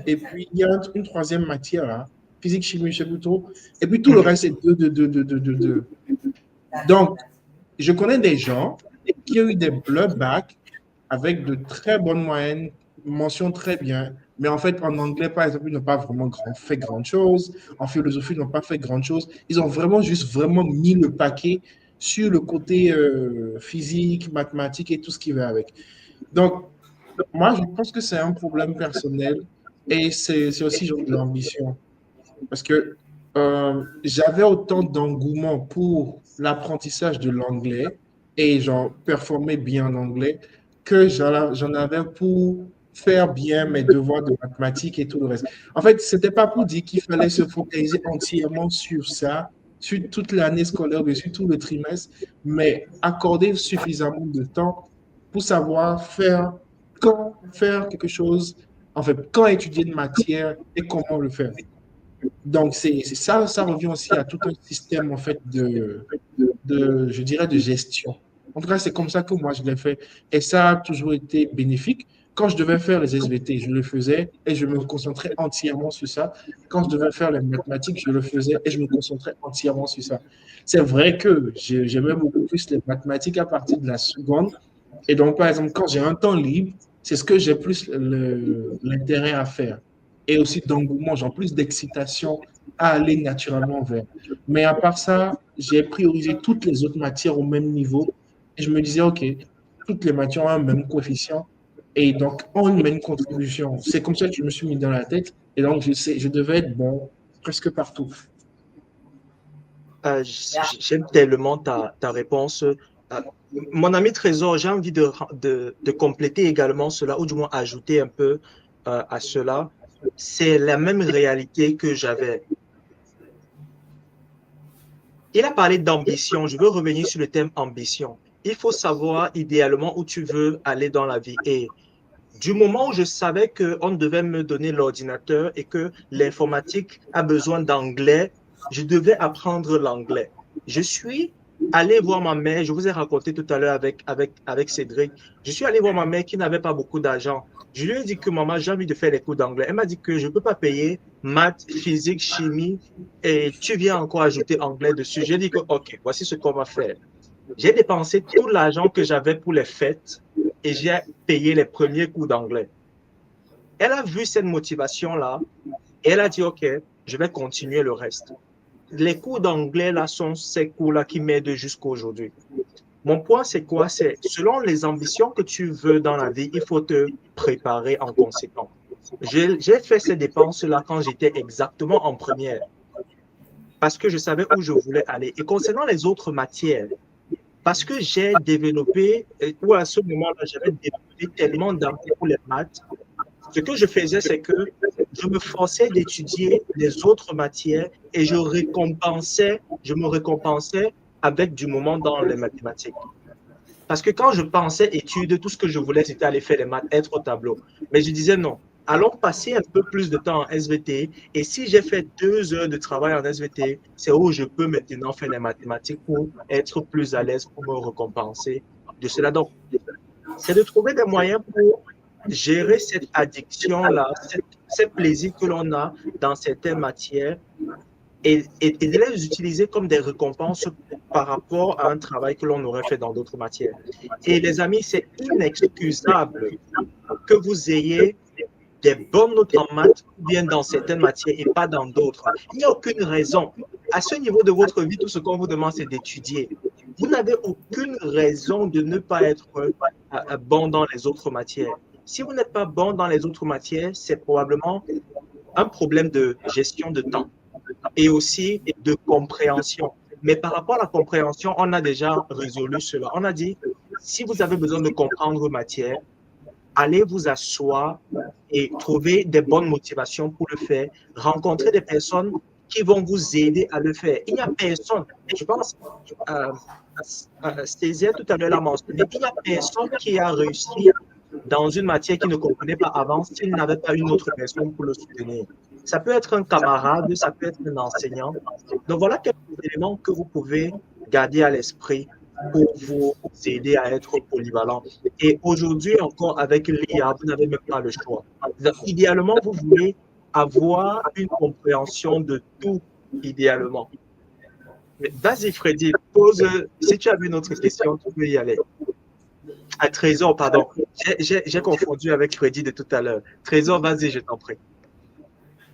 Speaker 2: et puis il y a une troisième matière là, physique, chimie, je sais plus trop, et puis tout le reste, c'est 2, 2, 2, 2, 2, 2, 2. Donc, je connais des gens qui ont eu des bleus bacs avec de très bonnes moyennes, mention très bien, mais en fait, en anglais, par exemple, ils n'ont pas vraiment fait grand-chose. En philosophie, ils n'ont pas fait grand-chose. Ils ont vraiment vraiment mis le paquet sur le côté physique, mathématique et tout ce qui va avec. Donc, moi, je pense que c'est un problème personnel et c'est aussi genre de l'ambition. Parce que j'avais autant d'engouement pour l'apprentissage de l'anglais et genre performer bien en anglais que j'en avais pour faire bien mes devoirs de mathématiques et tout le reste. En fait, c'était pas pour dire qu'il fallait se focaliser entièrement sur ça, sur toute l'année scolaire, sur tout le trimestre, mais accorder suffisamment de temps pour savoir quand faire quelque chose, en fait, quand étudier une matière et comment le faire. Donc, c'est ça, ça revient aussi à tout un système, en fait, je dirais, de gestion. En tout cas, c'est comme ça que moi, je l'ai fait. Et ça a toujours été bénéfique. Quand je devais faire les SVT, je le faisais et je me concentrais entièrement sur ça. Quand je devais faire les mathématiques, je le faisais et je me concentrais entièrement sur ça. C'est vrai que j'aimais beaucoup plus les mathématiques à partir de la seconde. Et donc, par exemple, quand j'ai un temps libre, c'est ce que j'ai plus l'intérêt à faire et aussi d'engouement, genre plus d'excitation à aller naturellement vers. Mais à part ça, j'ai priorisé toutes les autres matières au même niveau et je me disais, OK, toutes les matières ont un même coefficient et donc ont une même contribution. C'est comme ça que je me suis mis dans la tête et donc je devais être bon presque partout.
Speaker 1: J'aime tellement ta réponse. Mon ami Trésor, j'ai envie de compléter également cela, ou du moins ajouter un peu à cela. C'est la même réalité que j'avais. Il a parlé d'ambition. Je veux revenir sur le thème ambition. Il faut savoir idéalement où tu veux aller dans la vie. Et du moment où je savais qu'on devait me donner l'ordinateur et que l'informatique a besoin d'anglais, je devais apprendre l'anglais. Je suis allé voir ma mère, je vous ai raconté tout à l'heure avec Cédric, je suis allé voir ma mère qui n'avait pas beaucoup d'argent. Je lui ai dit que maman, j'ai envie de faire les cours d'anglais. Elle m'a dit que je ne peux pas payer maths, physique, chimie et tu viens encore ajouter anglais dessus. J'ai dit que, OK, voici ce qu'on va faire. J'ai dépensé tout l'argent que j'avais pour les fêtes et j'ai payé les premiers cours d'anglais. Elle a vu cette motivation-là et elle a dit, OK, je vais continuer le reste. Les cours d'anglais, là, sont ces cours-là qui m'aident jusqu'à aujourd'hui. Mon point, c'est quoi? C'est selon les ambitions que tu veux dans la vie, il faut te préparer en conséquence. J'ai fait ces dépenses-là quand j'étais exactement en première parce que je savais où je voulais aller. Et concernant les autres matières, parce que j'ai développé, ou à ce moment-là, j'avais développé tellement d'amour pour les maths, ce que je faisais, c'est que je me forçais d'étudier les autres matières et je me récompensais avec du moment dans les mathématiques. Parce que quand je pensais études, tout ce que je voulais, c'était aller faire les maths, être au tableau. Mais je disais non, allons passer un peu plus de temps en SVT. Et si j'ai fait 2 heures de travail en SVT, c'est où je peux maintenant faire les mathématiques pour être plus à l'aise, pour me récompenser de cela. Donc, c'est de trouver des moyens pour gérer cette addiction-là, ce plaisir que l'on a dans certaines matières et de les utiliser comme des récompenses par rapport à un travail que l'on aurait fait dans d'autres matières. Et les amis, c'est inexcusable que vous ayez des bonnes notes en maths ou bien dans certaines matières et pas dans d'autres. Il n'y a aucune raison. À ce niveau de votre vie, tout ce qu'on vous demande, c'est d'étudier. Vous n'avez aucune raison de ne pas être bon dans les autres matières. Si vous n'êtes pas bon dans les autres matières, c'est probablement un problème de gestion de temps et aussi de compréhension. Mais par rapport à la compréhension, on a déjà résolu cela. On a dit, si vous avez besoin de comprendre matière, allez vous asseoir et trouver des bonnes motivations pour le faire. Rencontrer des personnes qui vont vous aider à le faire. Il n'y a personne, je pense, Stésia tout à l'heure l'a mentionné, il n'y a personne qui a réussi dans une matière qu'il ne comprenait pas avant s'il n'avait pas une autre personne pour le soutenir. Ça peut être un camarade, ça peut être un enseignant. Donc voilà quelques éléments que vous pouvez garder à l'esprit pour vous aider à être polyvalent. Et aujourd'hui encore avec l'IA, vous n'avez même pas le choix. Donc, idéalement, vous voulez avoir une compréhension de tout, idéalement. Vas-y Freddy, pose, si tu avais une autre question, tu peux y aller. À Trésor, pardon. J'ai confondu avec Freddy de tout à l'heure. Trésor, vas-y, je t'en prie.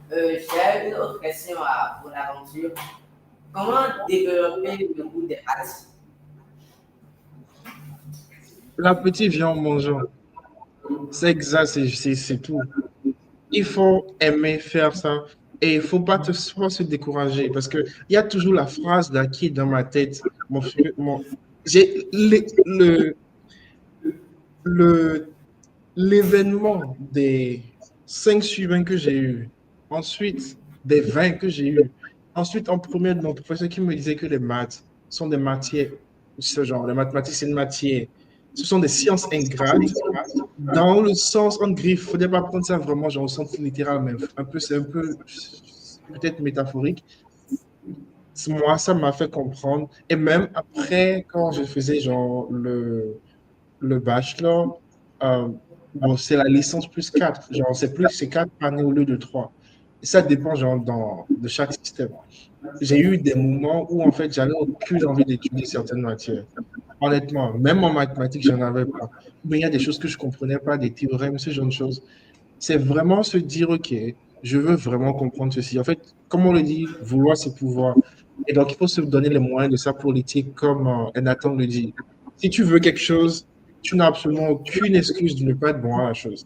Speaker 3: J'ai une autre question à Bonaventure. Comment développer le goût des maths?
Speaker 2: L'appétit vient en mangeant. C'est exact, c'est tout. Il faut aimer faire ça et il ne faut pas se décourager parce qu'il y a toujours la phrase là qui est dans ma tête. J'ai l'événement des 5 suivants que j'ai eu, ensuite des 20 que j'ai eu, ensuite en première de mon professeur qui me disait que les maths sont des matières, ce genre, les mathématiques c'est une matière, ce sont des sciences ingrates, dans le sens en griffe, il ne faudrait pas prendre ça vraiment genre au sens littéral, mais c'est un peu peut-être métaphorique. Moi, ça m'a fait comprendre. Et même après, quand je faisais genre le bachelor, bon, c'est la licence plus 4. Genre, c'est 4 années au lieu de 3. Et ça dépend genre, de chaque système. J'ai eu des moments où en fait, j'avais aucune envie d'étudier certaines matières. Honnêtement, même en mathématiques, j'en avais pas. Mais il y a des choses que je comprenais pas, des théorèmes, ce genre de choses. C'est vraiment se dire, OK, je veux vraiment comprendre ceci. En fait, comme on le dit, vouloir, c'est pouvoir. Et donc, il faut se donner les moyens de sa politique, comme Nathan le dit. Si tu veux quelque chose, tu n'as absolument aucune excuse de ne pas être bon à la chose.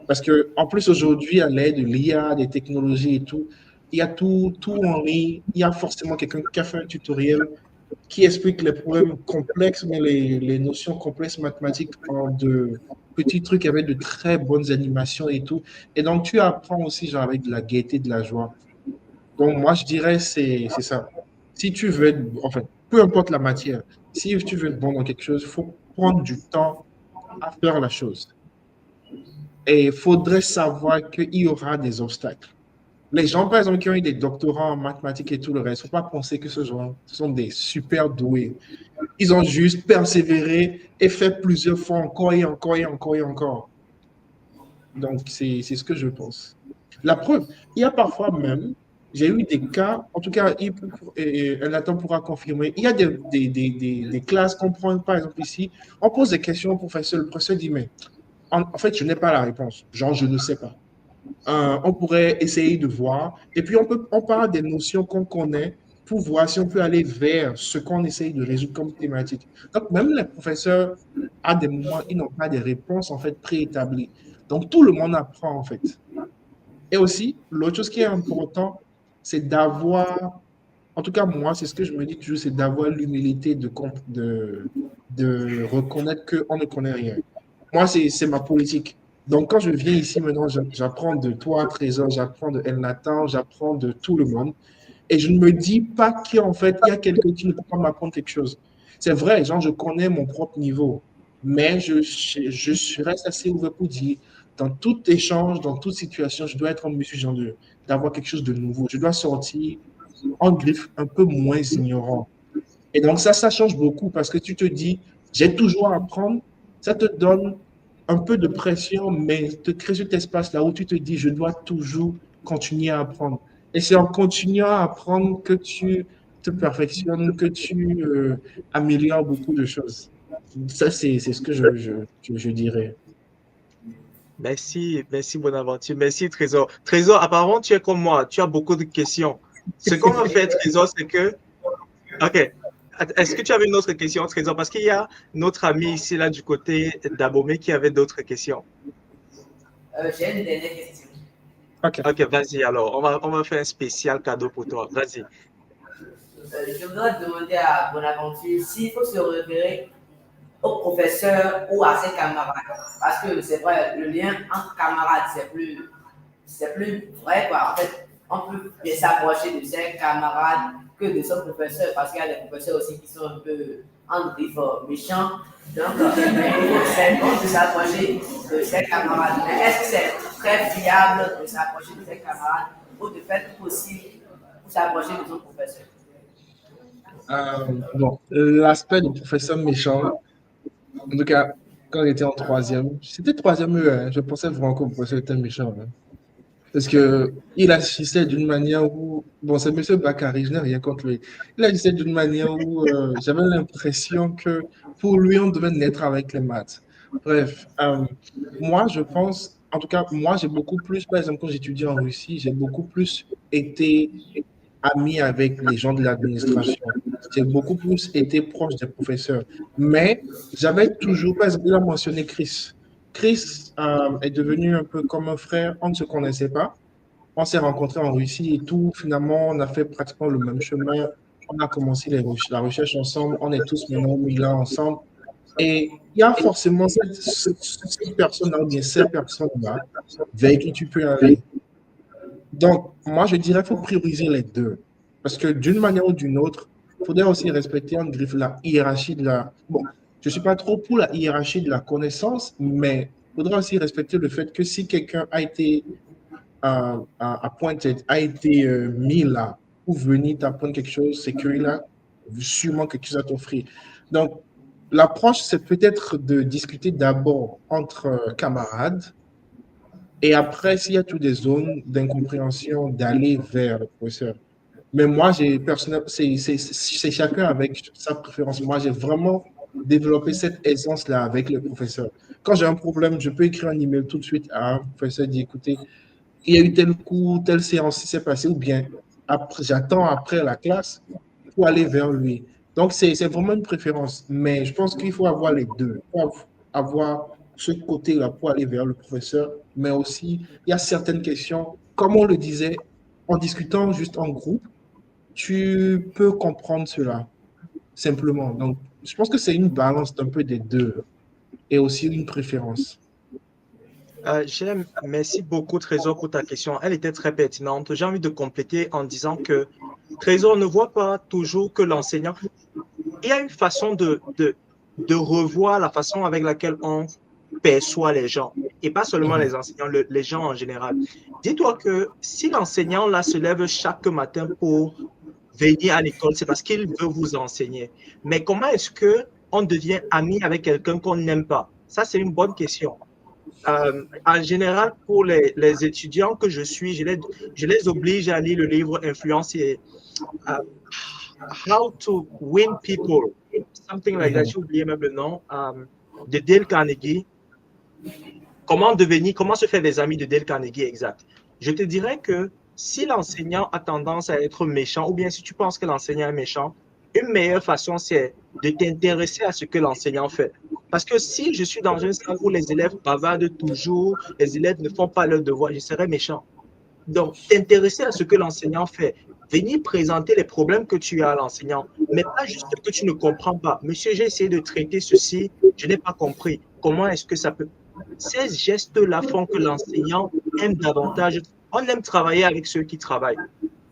Speaker 2: Parce que, en plus, aujourd'hui, à l'aide de l'IA, des technologies et tout, il y a tout en ligne. Il y a forcément quelqu'un qui a fait un tutoriel qui explique les problèmes complexes, mais les notions complexes mathématiques en de petits trucs avec de très bonnes animations et tout. Et donc, tu apprends aussi genre, avec de la gaieté, de la joie. Donc, moi, je dirais, c'est ça. Si tu veux être, enfin, peu importe la matière, si tu veux être bon dans quelque chose, il faut prendre du temps à faire la chose. Et il faudrait savoir qu'il y aura des obstacles. Les gens, par exemple, qui ont eu des doctorats en mathématiques et tout le reste, il ne faut pas penser que ce sont des super doués. Ils ont juste persévéré et fait plusieurs fois encore et encore et encore et encore. Donc, c'est ce que je pense. La preuve, il y a parfois même j'ai eu des cas, en tout cas, Nathan pourra confirmer. Il y a des classes qu'on prend, par exemple ici, on pose des questions au professeur, le professeur dit, mais en fait, je n'ai pas la réponse. Genre, je ne sais pas. On pourrait essayer de voir. Et puis, on parle des notions qu'on connaît pour voir si on peut aller vers ce qu'on essaye de résoudre comme thématique. Donc, même les professeurs, à des moments, ils n'ont pas des réponses, en fait, préétablies. Donc, tout le monde apprend, en fait. Et aussi, l'autre chose qui est important, c'est d'avoir, en tout cas, moi, c'est ce que je me dis toujours, c'est d'avoir l'humilité de reconnaître qu'on ne connaît rien. Moi, c'est ma politique. Donc, quand je viens ici maintenant, j'apprends de toi, Trésor, j'apprends de El Nathan, j'apprends de tout le monde. Et je ne me dis pas qu'en fait, il y a quelqu'un qui ne peut pas m'apprendre quelque chose. C'est vrai, genre, je connais mon propre niveau, mais je reste assez ouvert pour dire, dans tout échange, dans toute situation, je dois être en mesure genre, d'avoir quelque chose de nouveau. Je dois sortir en griffe un peu moins ignorant. Et donc, ça change beaucoup parce que tu te dis, j'ai toujours à apprendre. Ça te donne un peu de pression, mais te crée cet espace-là où tu te dis, je dois toujours continuer à apprendre. Et c'est en continuant à apprendre que tu te perfectionnes, que tu améliores beaucoup de choses. Ça, c'est ce que je dirais.
Speaker 1: Merci Bonaventure, merci Trésor. Trésor, apparemment tu es comme moi, tu as beaucoup de questions. Ce qu'on va faire, Trésor, c'est que, ok, est-ce que tu avais une autre question, Trésor? Parce qu'il y a notre ami ici, là, du côté d'Abomey, qui avait d'autres questions.
Speaker 3: J'ai une dernière question.
Speaker 1: Ok, vas-y alors, on va faire un spécial cadeau pour toi. Vas-y.
Speaker 3: Je voudrais demander à Bonaventure s'il faut se référer au professeur ou à ses camarades. Parce que c'est vrai, le lien entre camarades, c'est plus vrai, quoi. En fait, on peut bien s'approcher de ses camarades que de son professeur, parce qu'il y a des professeurs aussi qui sont un peu en griffe méchants. Donc, c'est bon de s'approcher de ses camarades. Mais est-ce que c'est très fiable de s'approcher de ses camarades ou de faire tout possible pour s'approcher de son professeur?
Speaker 2: Bon, l'aspect du professeur méchant, en tout cas, quand j'étais en troisième, c'était troisième E, hein, je pensais vraiment que le professeur était méchant, hein. Parce que il agissait d'une manière où, bon, c'est Monsieur Bakary, je n'ai rien contre lui. Il agissait d'une manière où j'avais l'impression que pour lui, on devait naître avec les maths. Bref, moi, je pense, en tout cas, moi, j'ai beaucoup plus, par exemple, quand j'étudiais en Russie, j'ai beaucoup plus été ami avec les gens de l'administration. J'ai beaucoup plus été proche des professeurs. Mais j'avais toujours, par exemple, il a mentionné Chris. Chris est devenu un peu comme un frère. On ne se connaissait pas. On s'est rencontrés en Russie et tout. Finalement, on a fait pratiquement le même chemin. On a commencé la recherche ensemble. On est tous maintenant au Milan ensemble. Et il y a forcément cette personne-là, ou bien ces personnes-là, vers qui tu peux aller. Donc, moi, je dirais qu'il faut prioriser les deux. Parce que d'une manière ou d'une autre, il faudrait aussi respecter en griffe la hiérarchie de la... Bon, je ne suis pas trop pour la hiérarchie de la connaissance, mais il faudrait aussi respecter le fait que si quelqu'un a été appointed, a été mis là pour venir t'apprendre quelque chose, c'est qu'il a sûrement quelque chose à t'offrir. Donc, l'approche, c'est peut-être de discuter d'abord entre camarades, et après, s'il y a toutes des zones d'incompréhension, d'aller vers le professeur. Mais moi, personnellement, c'est chacun avec sa préférence. Moi, j'ai vraiment développé cette aisance-là avec le professeur. Quand j'ai un problème, je peux écrire un email tout de suite à un professeur, dire, écoutez, il y a eu tel cours, telle séance qui s'est passée, ou bien j'attends après la classe pour aller vers lui. Donc, c'est vraiment une préférence. Mais je pense qu'il faut avoir les deux. Il faut avoir ce côté-là pour aller vers le professeur, mais aussi, il y a certaines questions, comme on le disait, en discutant juste en groupe, tu peux comprendre cela, simplement. Donc, je pense que c'est une balance d'un peu des deux et aussi une préférence.
Speaker 1: Merci beaucoup, Trésor, pour ta question. Elle était très pertinente. J'ai envie de compléter en disant que Trésor ne voit pas toujours que l'enseignant. Il y a une façon de revoir la façon avec laquelle on perçoit les gens, et pas seulement les enseignants, les gens en général. Dis-toi que si l'enseignant là se lève chaque matin pour venir à l'école, c'est parce qu'il veut vous enseigner. Mais comment est-ce que on devient ami avec quelqu'un qu'on n'aime pas? Ça, c'est une bonne question. En général, pour les étudiants que je suis, je les oblige à lire le livre Influence et How to Win People, something like that. J'ai oublié même le nom, de Dale Carnegie. Comment se faire des amis de Dale Carnegie, exact. Je te dirais que si l'enseignant a tendance à être méchant, ou bien si tu penses que l'enseignant est méchant, une meilleure façon, c'est de t'intéresser à ce que l'enseignant fait. Parce que si je suis dans une salle où les élèves bavardent toujours, les élèves ne font pas leur devoir, je serais méchant. Donc, t'intéresser à ce que l'enseignant fait, venir présenter les problèmes que tu as à l'enseignant, mais pas juste que tu ne comprends pas. Monsieur, j'ai essayé de traiter ceci, je n'ai pas compris. Comment est-ce que ça peut... Ces gestes-là font que l'enseignant aime davantage. On aime travailler avec ceux qui travaillent.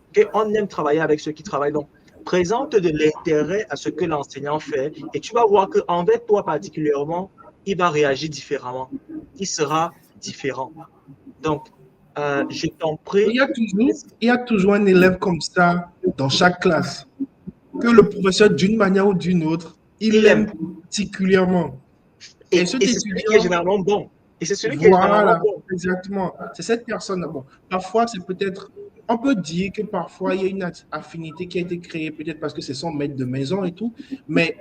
Speaker 1: Okay? On aime travailler avec ceux qui travaillent. Donc, présente de l'intérêt à ce que l'enseignant fait et tu vas voir qu'envers toi particulièrement, il va réagir différemment. Il sera différent. Donc, je t'en prie.
Speaker 2: Il y a toujours un élève comme ça dans chaque classe que le professeur, d'une manière ou d'une autre, il aime particulièrement.
Speaker 1: Et c'est celui qui est généralement bon. Et c'est celui qui est généralement bon.
Speaker 2: Exactement. C'est cette personne. Bon, parfois, c'est peut-être, on peut dire que parfois, il y a une affinité qui a été créée, peut-être parce que c'est son maître de maison et tout, mais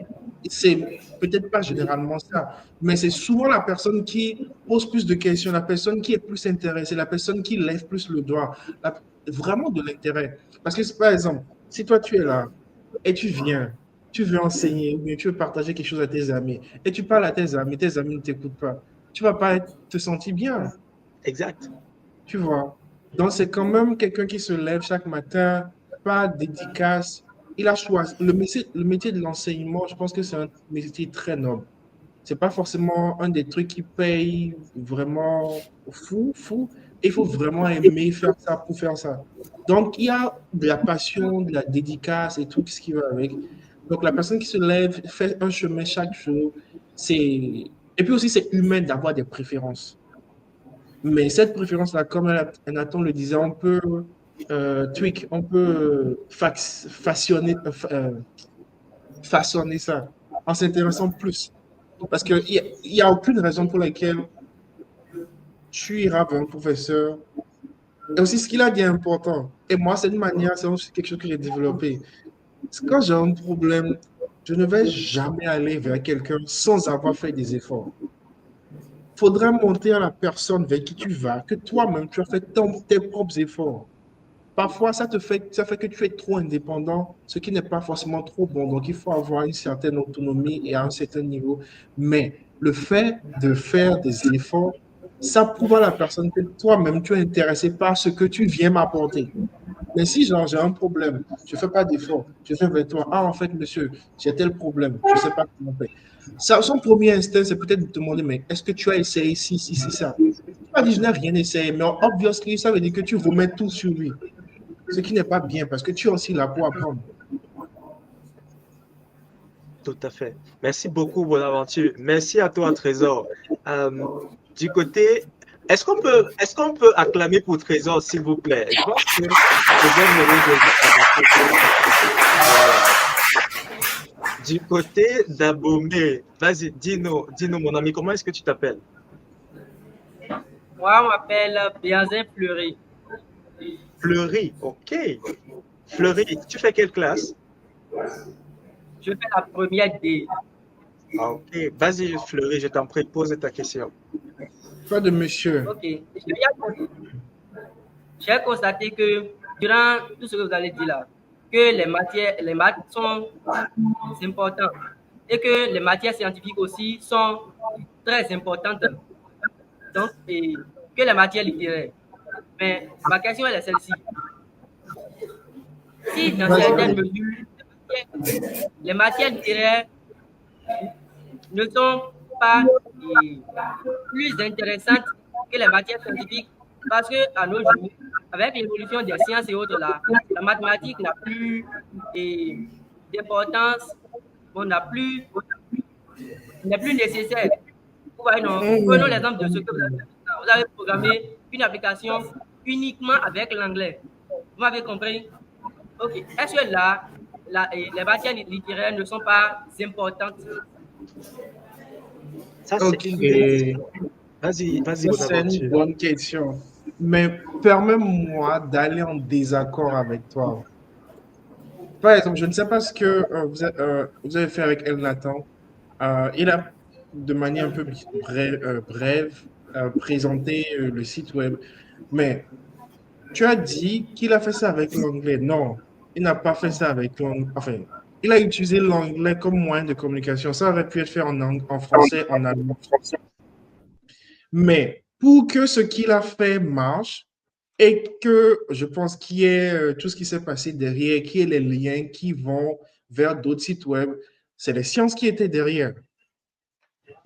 Speaker 2: c'est peut-être pas généralement ça. Mais c'est souvent la personne qui pose plus de questions, la personne qui est plus intéressée, la personne qui lève plus le doigt, vraiment de l'intérêt. Parce que, par exemple, si toi, tu es là et tu viens, tu veux enseigner, mais tu veux partager quelque chose à tes amis, et tu parles à tes amis ne t'écoutent pas, tu ne vas pas te sentir bien.
Speaker 1: Exact.
Speaker 2: Tu vois. Donc, c'est quand même quelqu'un qui se lève chaque matin, pas dédicace. Il a choisi. Le métier de l'enseignement, je pense que c'est un métier très noble. Ce n'est pas forcément un des trucs qui paye vraiment fou. Il faut vraiment aimer faire ça pour faire ça. Donc, il y a de la passion, de la dédicace et tout ce qui va avec. Donc, la personne qui se lève, fait un chemin chaque jour, c'est... Et puis aussi, c'est humain d'avoir des préférences. Mais cette préférence-là, comme Nathan le disait, on peut tweak, on peut façonner ça en s'intéressant plus. Parce qu'il n'y a aucune raison pour laquelle tu iras vers un professeur. Et aussi, ce qu'il a dit est important. Et moi, c'est une manière, c'est quelque chose que j'ai développé. Quand j'ai un problème, je ne vais jamais aller vers quelqu'un sans avoir fait des efforts. Il faudra monter à la personne vers qui tu vas, que toi-même, tu as fait tes propres efforts. Parfois, ça fait que tu es trop indépendant, ce qui n'est pas forcément trop bon. Donc, il faut avoir une certaine autonomie et à un certain niveau. Mais le fait de faire des efforts, ça prouve à la personne que toi-même, tu es intéressé par ce que tu viens m'apporter. Mais si j'ai un problème, je ne fais pas d'effort, je viens vers toi, en fait, monsieur, j'ai tel problème, je ne sais pas comment faire. Son premier instinct, c'est peut-être de te demander, mais est-ce que tu as essayé ci, ça? Tu as dit, je n'ai rien essayé, mais obviously, ça veut dire que tu remets tout sur lui. Ce qui n'est pas bien, parce que tu es aussi là pour apprendre.
Speaker 1: Tout à fait. Merci beaucoup, Bonaventure. Merci à toi, Trésor. Du côté, est-ce qu'on peut acclamer pour Trésor, s'il vous plaît? Je pense que du côté d'Abomey, vas-y, dis-nous, mon ami, comment est-ce que tu t'appelles?
Speaker 4: Moi, je m'appelle Biazin Fleury.
Speaker 1: Fleury, ok. Fleury, tu fais quelle classe?
Speaker 4: Je fais la première D.
Speaker 1: Ok, vas-y, Fleury, je t'en prie, pose ta question.
Speaker 2: Pas de monsieur.
Speaker 4: Ok. J'ai constaté que durant tout ce que vous allez dire là, que les maths sont importantes et que les matières scientifiques aussi sont très importantes. Donc, et que les matières littéraires. Mais ma question est celle-ci. Si dans certaines mesures, les matières littéraires ne sont pas plus intéressantes que les matières scientifiques, parce qu'à nos jours, avec l'évolution des sciences et autres, là, la mathématique n'a plus d'importance, n'est plus nécessaire. Vous voyez, non? Prenons l'exemple de ce que vous avez programmé une application uniquement avec l'anglais. Vous m'avez compris? Ok. Est-ce que là, les matières littéraires ne sont pas importantes?
Speaker 1: Ça, c'est une bonne question. Vas-y,
Speaker 2: Ça, c'est une
Speaker 1: Bonaventure.
Speaker 2: bonne question. Mais permets-moi d'aller en désaccord avec toi. Par exemple, je ne sais pas ce que vous avez fait avec El Nathan. Il a, de manière un peu brève, présenté le site web. Mais tu as dit qu'il a fait ça avec l'anglais. Non, il n'a pas fait ça avec l'anglais. Enfin, il a utilisé l'anglais comme moyen de communication. Ça aurait pu être fait en français, en allemand. Mais pour que ce qu'il a fait marche et que je pense qu'il y ait tout ce qui s'est passé derrière, qu'il y ait les liens qui vont vers d'autres sites web, c'est les sciences qui étaient derrière.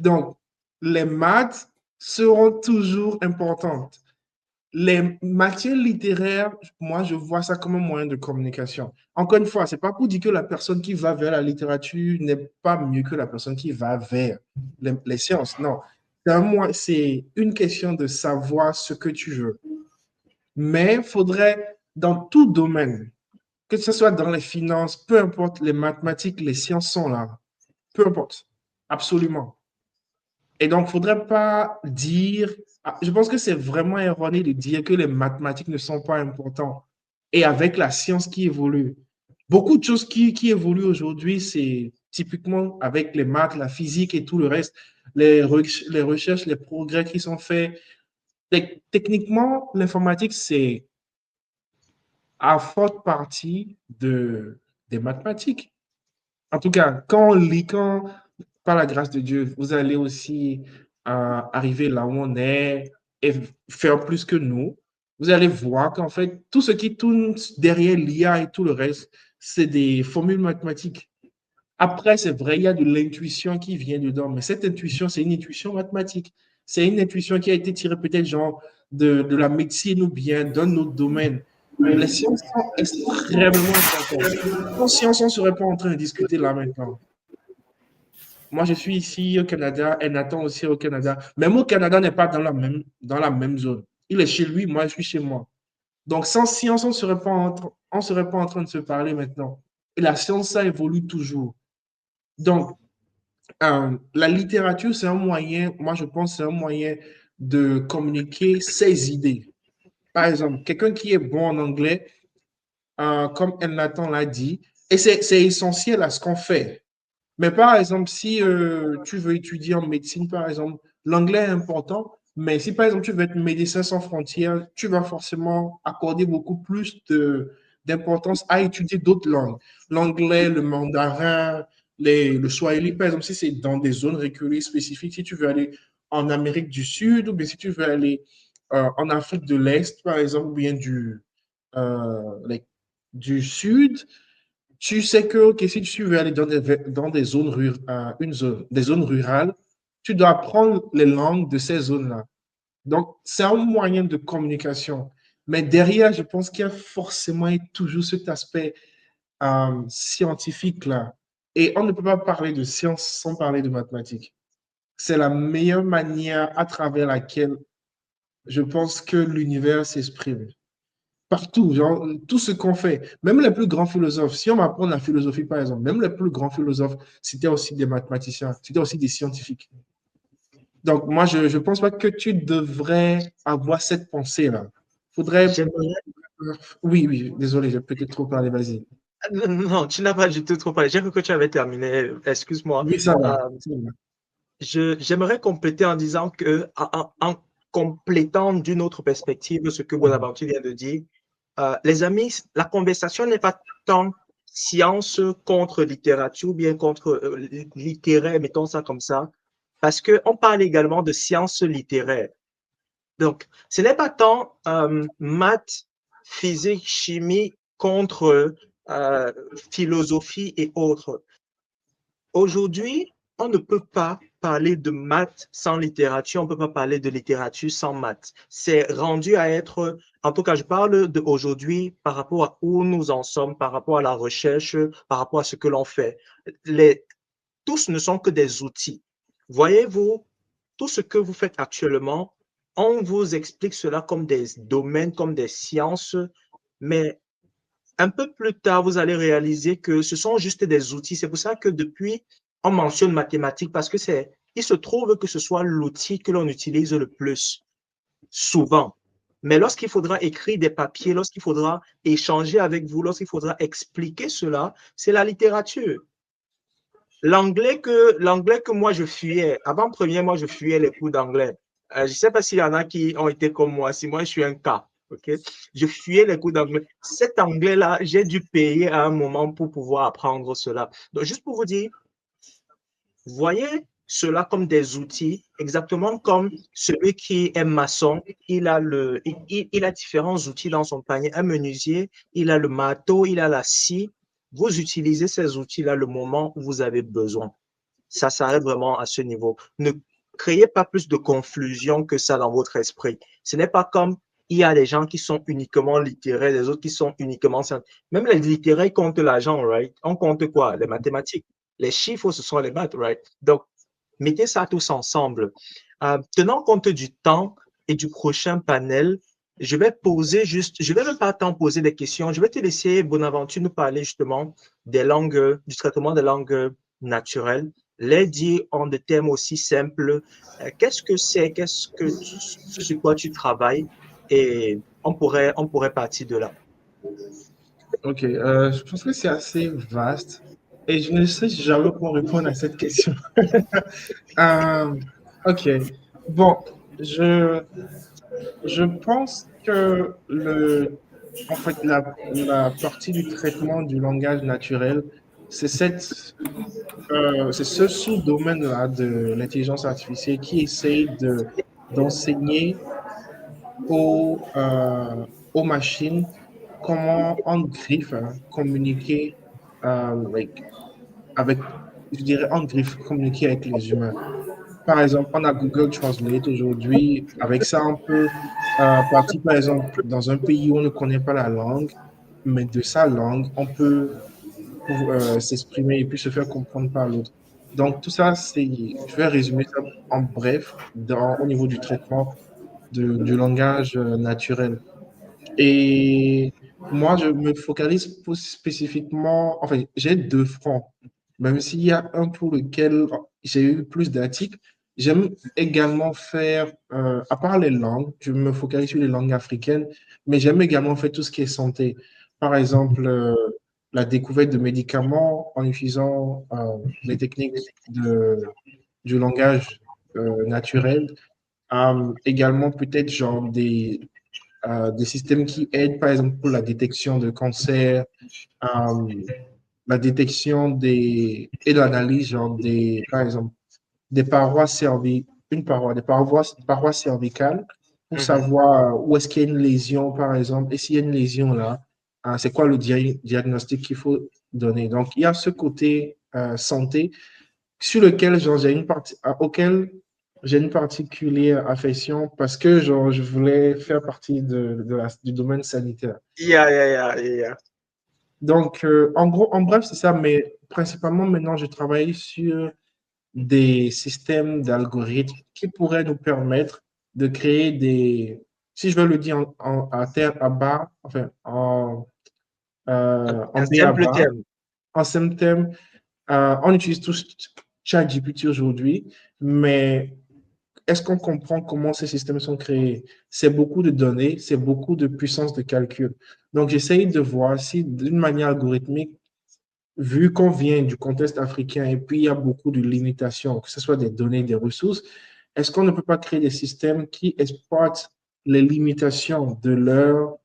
Speaker 2: Donc, les maths seront toujours importantes. Les matières littéraires, moi, je vois ça comme un moyen de communication. Encore une fois, c'est pas pour dire que la personne qui va vers la littérature n'est pas mieux que la personne qui va vers les sciences. Non, c'est une question de savoir ce que tu veux. Mais il faudrait, dans tout domaine, que ce soit dans les finances, peu importe, les mathématiques, les sciences sont là. Peu importe. Absolument. Et donc, il ne faudrait pas dire, je pense que c'est vraiment erroné de dire que les mathématiques ne sont pas importantes. Et avec la science qui évolue, beaucoup de choses qui évoluent aujourd'hui, c'est typiquement avec les maths, la physique et tout le reste, les recherches, les progrès qui sont faits. Techniquement, l'informatique, c'est à forte partie des mathématiques. En tout cas, quand on lit, par la grâce de Dieu, vous allez aussi arriver là où on est et faire plus que nous. Vous allez voir qu'en fait, tout ce qui tourne derrière l'IA et tout le reste, c'est des formules mathématiques. Après, c'est vrai, il y a de l'intuition qui vient dedans, mais cette intuition, c'est une intuition mathématique. C'est une intuition qui a été tirée peut-être genre de la médecine ou bien d'un autre domaine. Les sciences sont extrêmement importantes. Sans sciences, on ne serait pas en train de discuter là maintenant. Moi, je suis ici au Canada et Nathan aussi au Canada. Même au Canada, on n'est pas dans la même zone. Il est chez lui, moi, je suis chez moi. Donc, sans science, on ne serait pas on serait pas en train de se parler maintenant. Et la science, ça évolue toujours. Donc, la littérature, c'est un moyen, moi, je pense, c'est un moyen de communiquer ses idées. Par exemple, quelqu'un qui est bon en anglais, comme Nathan l'a dit, et c'est essentiel à ce qu'on fait. Mais par exemple, si tu veux étudier en médecine, par exemple, l'anglais est important, mais si par exemple tu veux être médecin sans frontières, tu vas forcément accorder beaucoup plus d'importance à étudier d'autres langues. L'anglais, le mandarin, le swahili, par exemple, si c'est dans des zones reculées spécifiques, si tu veux aller en Amérique du Sud ou bien si tu veux aller en Afrique de l'Est, par exemple, ou bien du Sud, tu sais que okay, si tu veux aller dans des zones, des zones rurales, tu dois apprendre les langues de ces zones-là. Donc, c'est un moyen de communication. Mais derrière, je pense qu'il y a forcément toujours cet aspect scientifique-là. Et on ne peut pas parler de science sans parler de mathématiques. C'est la meilleure manière à travers laquelle je pense que l'univers s'exprime partout, genre, tout ce qu'on fait, même les plus grands philosophes, si on va prendre la philosophie par exemple, même les plus grands philosophes, c'était aussi des mathématiciens, c'était aussi des scientifiques. Donc, moi, je ne pense pas que tu devrais avoir cette pensée-là. Faudrait. Oui, oui, désolé, j'ai peut-être trop parlé, vas-y.
Speaker 1: Non, tu n'as pas du tout trop parlé. J'ai cru que tu avais terminé. Excuse-moi.
Speaker 2: Oui, ça va.
Speaker 1: J'aimerais compléter en disant que, en complétant d'une autre perspective ce que Bonaventure vient de dire, les amis, la conversation n'est pas tant science contre littérature ou bien contre littéraire, mettons ça comme ça, parce qu'on parle également de sciences littéraires. Donc, ce n'est pas tant maths, physique, chimie contre philosophie et autres. Aujourd'hui, on ne peut pas parler de maths sans littérature, on ne peut pas parler de littérature sans maths. C'est rendu à être, en tout cas, je parle d'aujourd'hui par rapport à où nous en sommes, par rapport à la recherche, par rapport à ce que l'on fait. Tous ne sont que des outils. Voyez-vous, tout ce que vous faites actuellement, on vous explique cela comme des domaines, comme des sciences, mais un peu plus tard, vous allez réaliser que ce sont juste des outils. C'est pour ça que depuis, on mentionne mathématiques parce que c'est il se trouve que ce soit l'outil que l'on utilise le plus souvent. Mais lorsqu'il faudra écrire des papiers, lorsqu'il faudra échanger avec vous, lorsqu'il faudra expliquer cela, c'est la littérature. L'anglais que moi je fuyais, avant premier, moi je fuyais les cours d'anglais. Je ne sais pas s'il y en a qui ont été comme moi, si moi je suis un cas. Okay? Je fuyais les cours d'anglais. Cet anglais-là, j'ai dû payer à un moment pour pouvoir apprendre cela. Donc, juste pour vous dire, voyez cela comme des outils, exactement comme celui qui est maçon, il a différents outils dans son panier. Un menuisier, il a le marteau, il a la scie. Vous utilisez ces outils-là le moment où vous avez besoin. Ça s'arrête vraiment à ce niveau. Ne créez pas plus de confusion que ça dans votre esprit. Ce n'est pas comme il y a des gens qui sont uniquement littéraires, des autres qui sont uniquement scientifiques. Même les littéraires comptent l'argent, right? On compte quoi? Les mathématiques. Les chiffres, ce sont les maths, right? Donc, mettez ça tous ensemble. Tenant compte du temps et du prochain panel, je vais même pas tant poser des questions. Je vais te laisser, Bonaventure, nous parler justement des langues, du traitement des langues naturelles. Les dire en des termes aussi simples. Qu'est-ce que c'est? Sur quoi tu travailles? Et on pourrait partir de là.
Speaker 2: Ok, je pense que c'est assez vaste et je ne sais jamais comment répondre à cette question. Ok, bon, je, je pense que en fait, la partie du traitement du langage naturel, c'est c'est ce sous-domaine-là de l'intelligence artificielle qui essaye d'enseigner aux machines comment en griffe communiquer avec, je dirais en griffe communiquer avec les humains. Par exemple, on a Google Translate aujourd'hui. Avec ça, on peut partir, par exemple, dans un pays où on ne connaît pas la langue, mais de sa langue, on peut s'exprimer et puis se faire comprendre par l'autre. Donc, tout ça, je vais résumer ça en bref au niveau du traitement du langage naturel. Et moi, je me focalise spécifiquement, enfin, j'ai deux fronts. Même s'il y a un pour lequel j'ai eu plus d'articles, j'aime également faire, à part les langues, je me focalise sur les langues africaines, mais j'aime également faire tout ce qui est santé. Par exemple, la découverte de médicaments en utilisant les techniques du langage naturel. Également, peut-être genre des systèmes qui aident, par exemple, pour la détection de cancer, la détection et l'analyse, genre par exemple, des parois parois cervicales pour savoir où est-ce qu'il y a une lésion, par exemple, et s'il y a une lésion là, c'est quoi le diagnostic qu'il faut donner. Donc, il y a ce côté santé sur lequel genre, auquel j'ai une particulière affection parce que genre, je voulais faire partie du domaine sanitaire.
Speaker 1: Yeah.
Speaker 2: Donc, en bref, c'est ça, mais principalement maintenant, je travaille sur des systèmes d'algorithmes qui pourraient nous permettre de créer si je veux le dire à terre à bas, enfin, en
Speaker 1: Un
Speaker 2: B à
Speaker 1: simple
Speaker 2: bas,
Speaker 1: terme.
Speaker 2: en simple terme, on utilise tous ChatGPT aujourd'hui, mais est-ce qu'on comprend comment ces systèmes sont créés? C'est beaucoup de données, c'est beaucoup de puissance de calcul. Donc, j'essaye de voir si, d'une manière algorithmique, vu qu'on vient du contexte africain et puis il y a beaucoup de limitations, que ce soit des données, des ressources, est-ce qu'on ne peut pas créer des systèmes qui exploitent les limitations de leur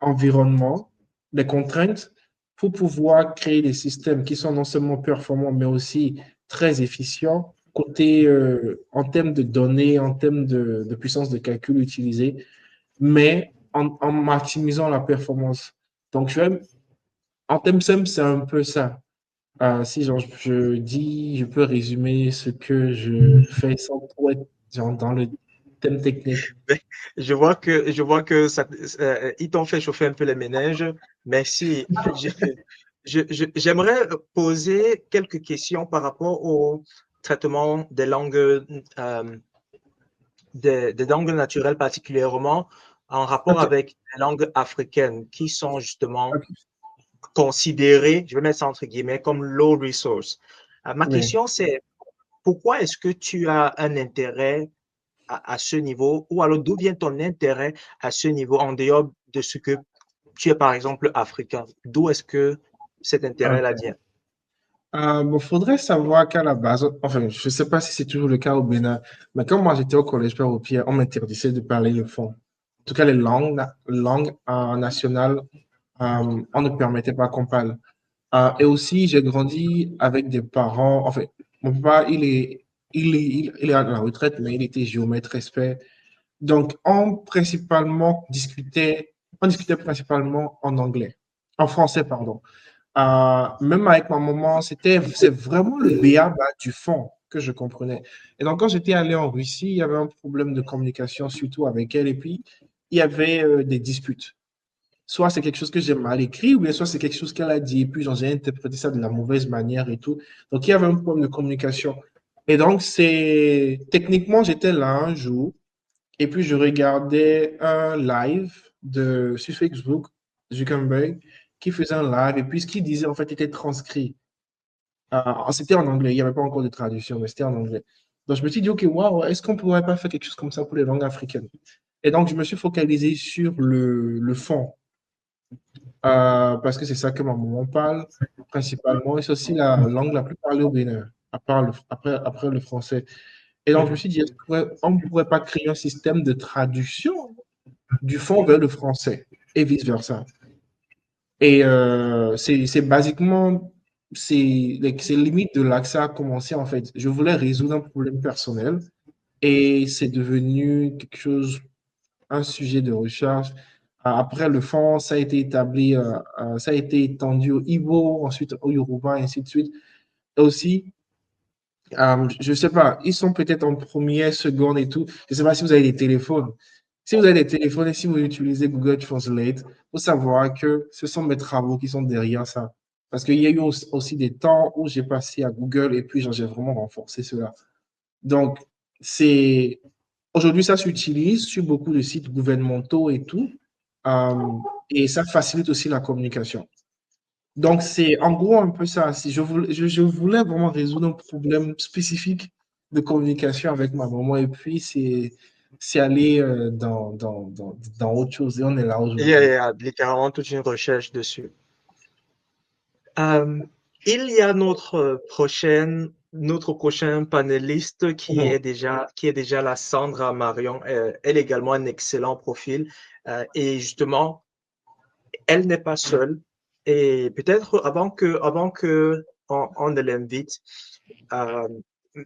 Speaker 2: environnement, les contraintes, pour pouvoir créer des systèmes qui sont non seulement performants, mais aussi très efficients en termes de données, en termes de puissance de calcul utilisée, mais en maximisant la performance. Donc, en termes simples, c'est un peu ça. Si genre, je peux résumer ce que je fais sans trop être genre, dans le thème technique.
Speaker 1: Je vois que ça, ils t'ont fait chauffer un peu les méninges. Merci. J'aimerais poser quelques questions par rapport au traitement des langues naturelles, particulièrement en rapport
Speaker 2: Ok.
Speaker 1: avec les langues africaines qui sont justement considérées, je vais mettre ça entre guillemets, comme low resource. Ma
Speaker 2: Oui.
Speaker 1: question, c'est pourquoi est-ce que tu as un intérêt à ce niveau, ou alors d'où vient ton intérêt à ce niveau en dehors de ce que tu es par exemple africain? D'où est-ce que cet intérêt-là
Speaker 2: Ok.
Speaker 1: vient?
Speaker 2: Bon, faudrait savoir qu'à la base, enfin, je sais pas si c'est toujours le cas au Bénin, mais quand moi j'étais au collège Père au Pierre, on m'interdisait de parler le fond. En tout cas, les langues nationales, on ne permettait pas qu'on parle. Et aussi, j'ai grandi avec des parents. Enfin, mon papa, il est à la retraite, mais il était géomètre expert. Donc, on discutait principalement en anglais, en français, pardon. Même avec ma maman, c'est vraiment le béaba du fond que je comprenais. Et donc, quand j'étais allé en Russie, il y avait un problème de communication, surtout avec elle. Et puis, il y avait des disputes. Soit c'est quelque chose que j'ai mal écrit, ou bien soit c'est quelque chose qu'elle a dit, et puis j'ai interprété ça de la mauvaise manière et tout. Donc, il y avait un problème de communication. Et donc, techniquement, j'étais là un jour, et puis je regardais un live sur Facebook, Zuckerberg, qui faisait un live, et puis ce qu'il disait, en fait, était transcrit. C'était en anglais, il n'y avait pas encore de traduction, mais c'était en anglais. Donc, je me suis dit, OK, waouh, est-ce qu'on ne pourrait pas faire quelque chose comme ça pour les langues africaines? Et donc, je me suis focalisé sur le fond, parce que c'est ça que ma maman parle principalement, et c'est aussi la langue la plus parlée au Bénin, après le français. Et donc, je me suis dit, on ne pourrait pas créer un système de traduction du fond vers le français et vice-versa. Et c'est basiquement, c'est limite de là que ça a commencé en fait. Je voulais résoudre un problème personnel et c'est devenu quelque chose, un sujet de recherche. Après le fond, ça a été établi, ça a été étendu au Igbo, ensuite au Yoruba, et ainsi de suite. Et aussi, je ne sais pas, ils sont peut-être en première, seconde et tout. Je ne sais pas si vous avez des téléphones. Si vous avez des téléphones et si vous utilisez Google Translate, il faut savoir que ce sont mes travaux qui sont derrière ça. Parce qu'il y a eu aussi des temps où j'ai passé à Google et puis j'ai vraiment renforcé cela. Donc, c'est aujourd'hui, ça s'utilise sur beaucoup de sites gouvernementaux et tout. Et ça facilite aussi la communication. Donc, c'est en gros un peu ça. Si je voulais vraiment résoudre un problème spécifique de communication avec ma maman et puis c'est aller dans autre chose et on est là
Speaker 1: Il y
Speaker 2: aujourd'hui.
Speaker 1: a littéralement toute une recherche dessus. Il y a notre prochain panéliste qui est déjà la Sandra Marion. Elle est également un excellent profil. Et justement, elle n'est pas seule. Et peut-être avant que on ne l'invite, euh,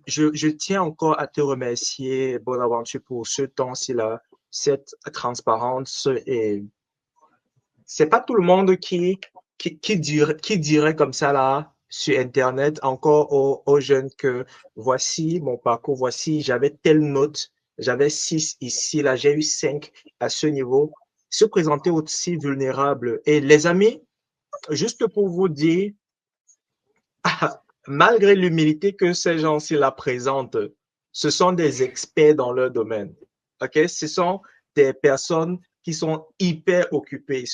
Speaker 1: je tiens encore à te remercier, Bonaventure, pour ce temps-ci là, cette transparence. Et c'est pas tout le monde qui dirait comme ça là sur Internet encore aux jeunes que voici mon parcours, voici, j'avais telle note, j'avais 6 ici, là, j'ai eu 5 à ce niveau. Se présenter aussi vulnérable. Et les amis, juste pour vous dire, malgré l'humilité que ces gens-ci la présentent, ce sont des experts dans leur domaine. OK? Ce sont des personnes qui sont hyper occupées.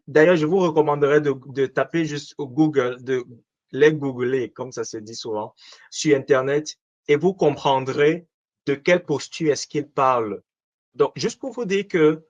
Speaker 1: D'ailleurs, je vous recommanderais de taper juste au Google, de les googler, comme ça se dit souvent, sur Internet, et vous comprendrez de quelle posture est-ce qu'ils parlent. Donc, juste pour vous dire que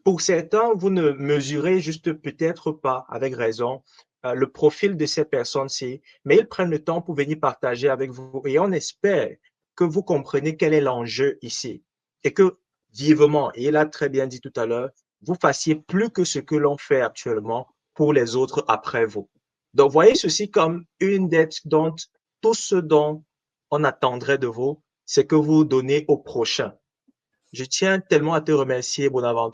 Speaker 1: pour certains, vous ne mesurez juste peut-être pas, avec raison, le profil de ces personnes-ci, mais ils prennent le temps pour venir partager avec vous et on espère que vous comprenez quel est l'enjeu ici et que vivement, et il a très bien dit tout à l'heure, vous fassiez plus que ce que l'on fait actuellement pour les autres après vous. Donc, voyez ceci comme une dette dont tout ce dont on attendrait de vous, c'est que vous donnez au prochain. Je tiens tellement à te remercier, Bonaventure.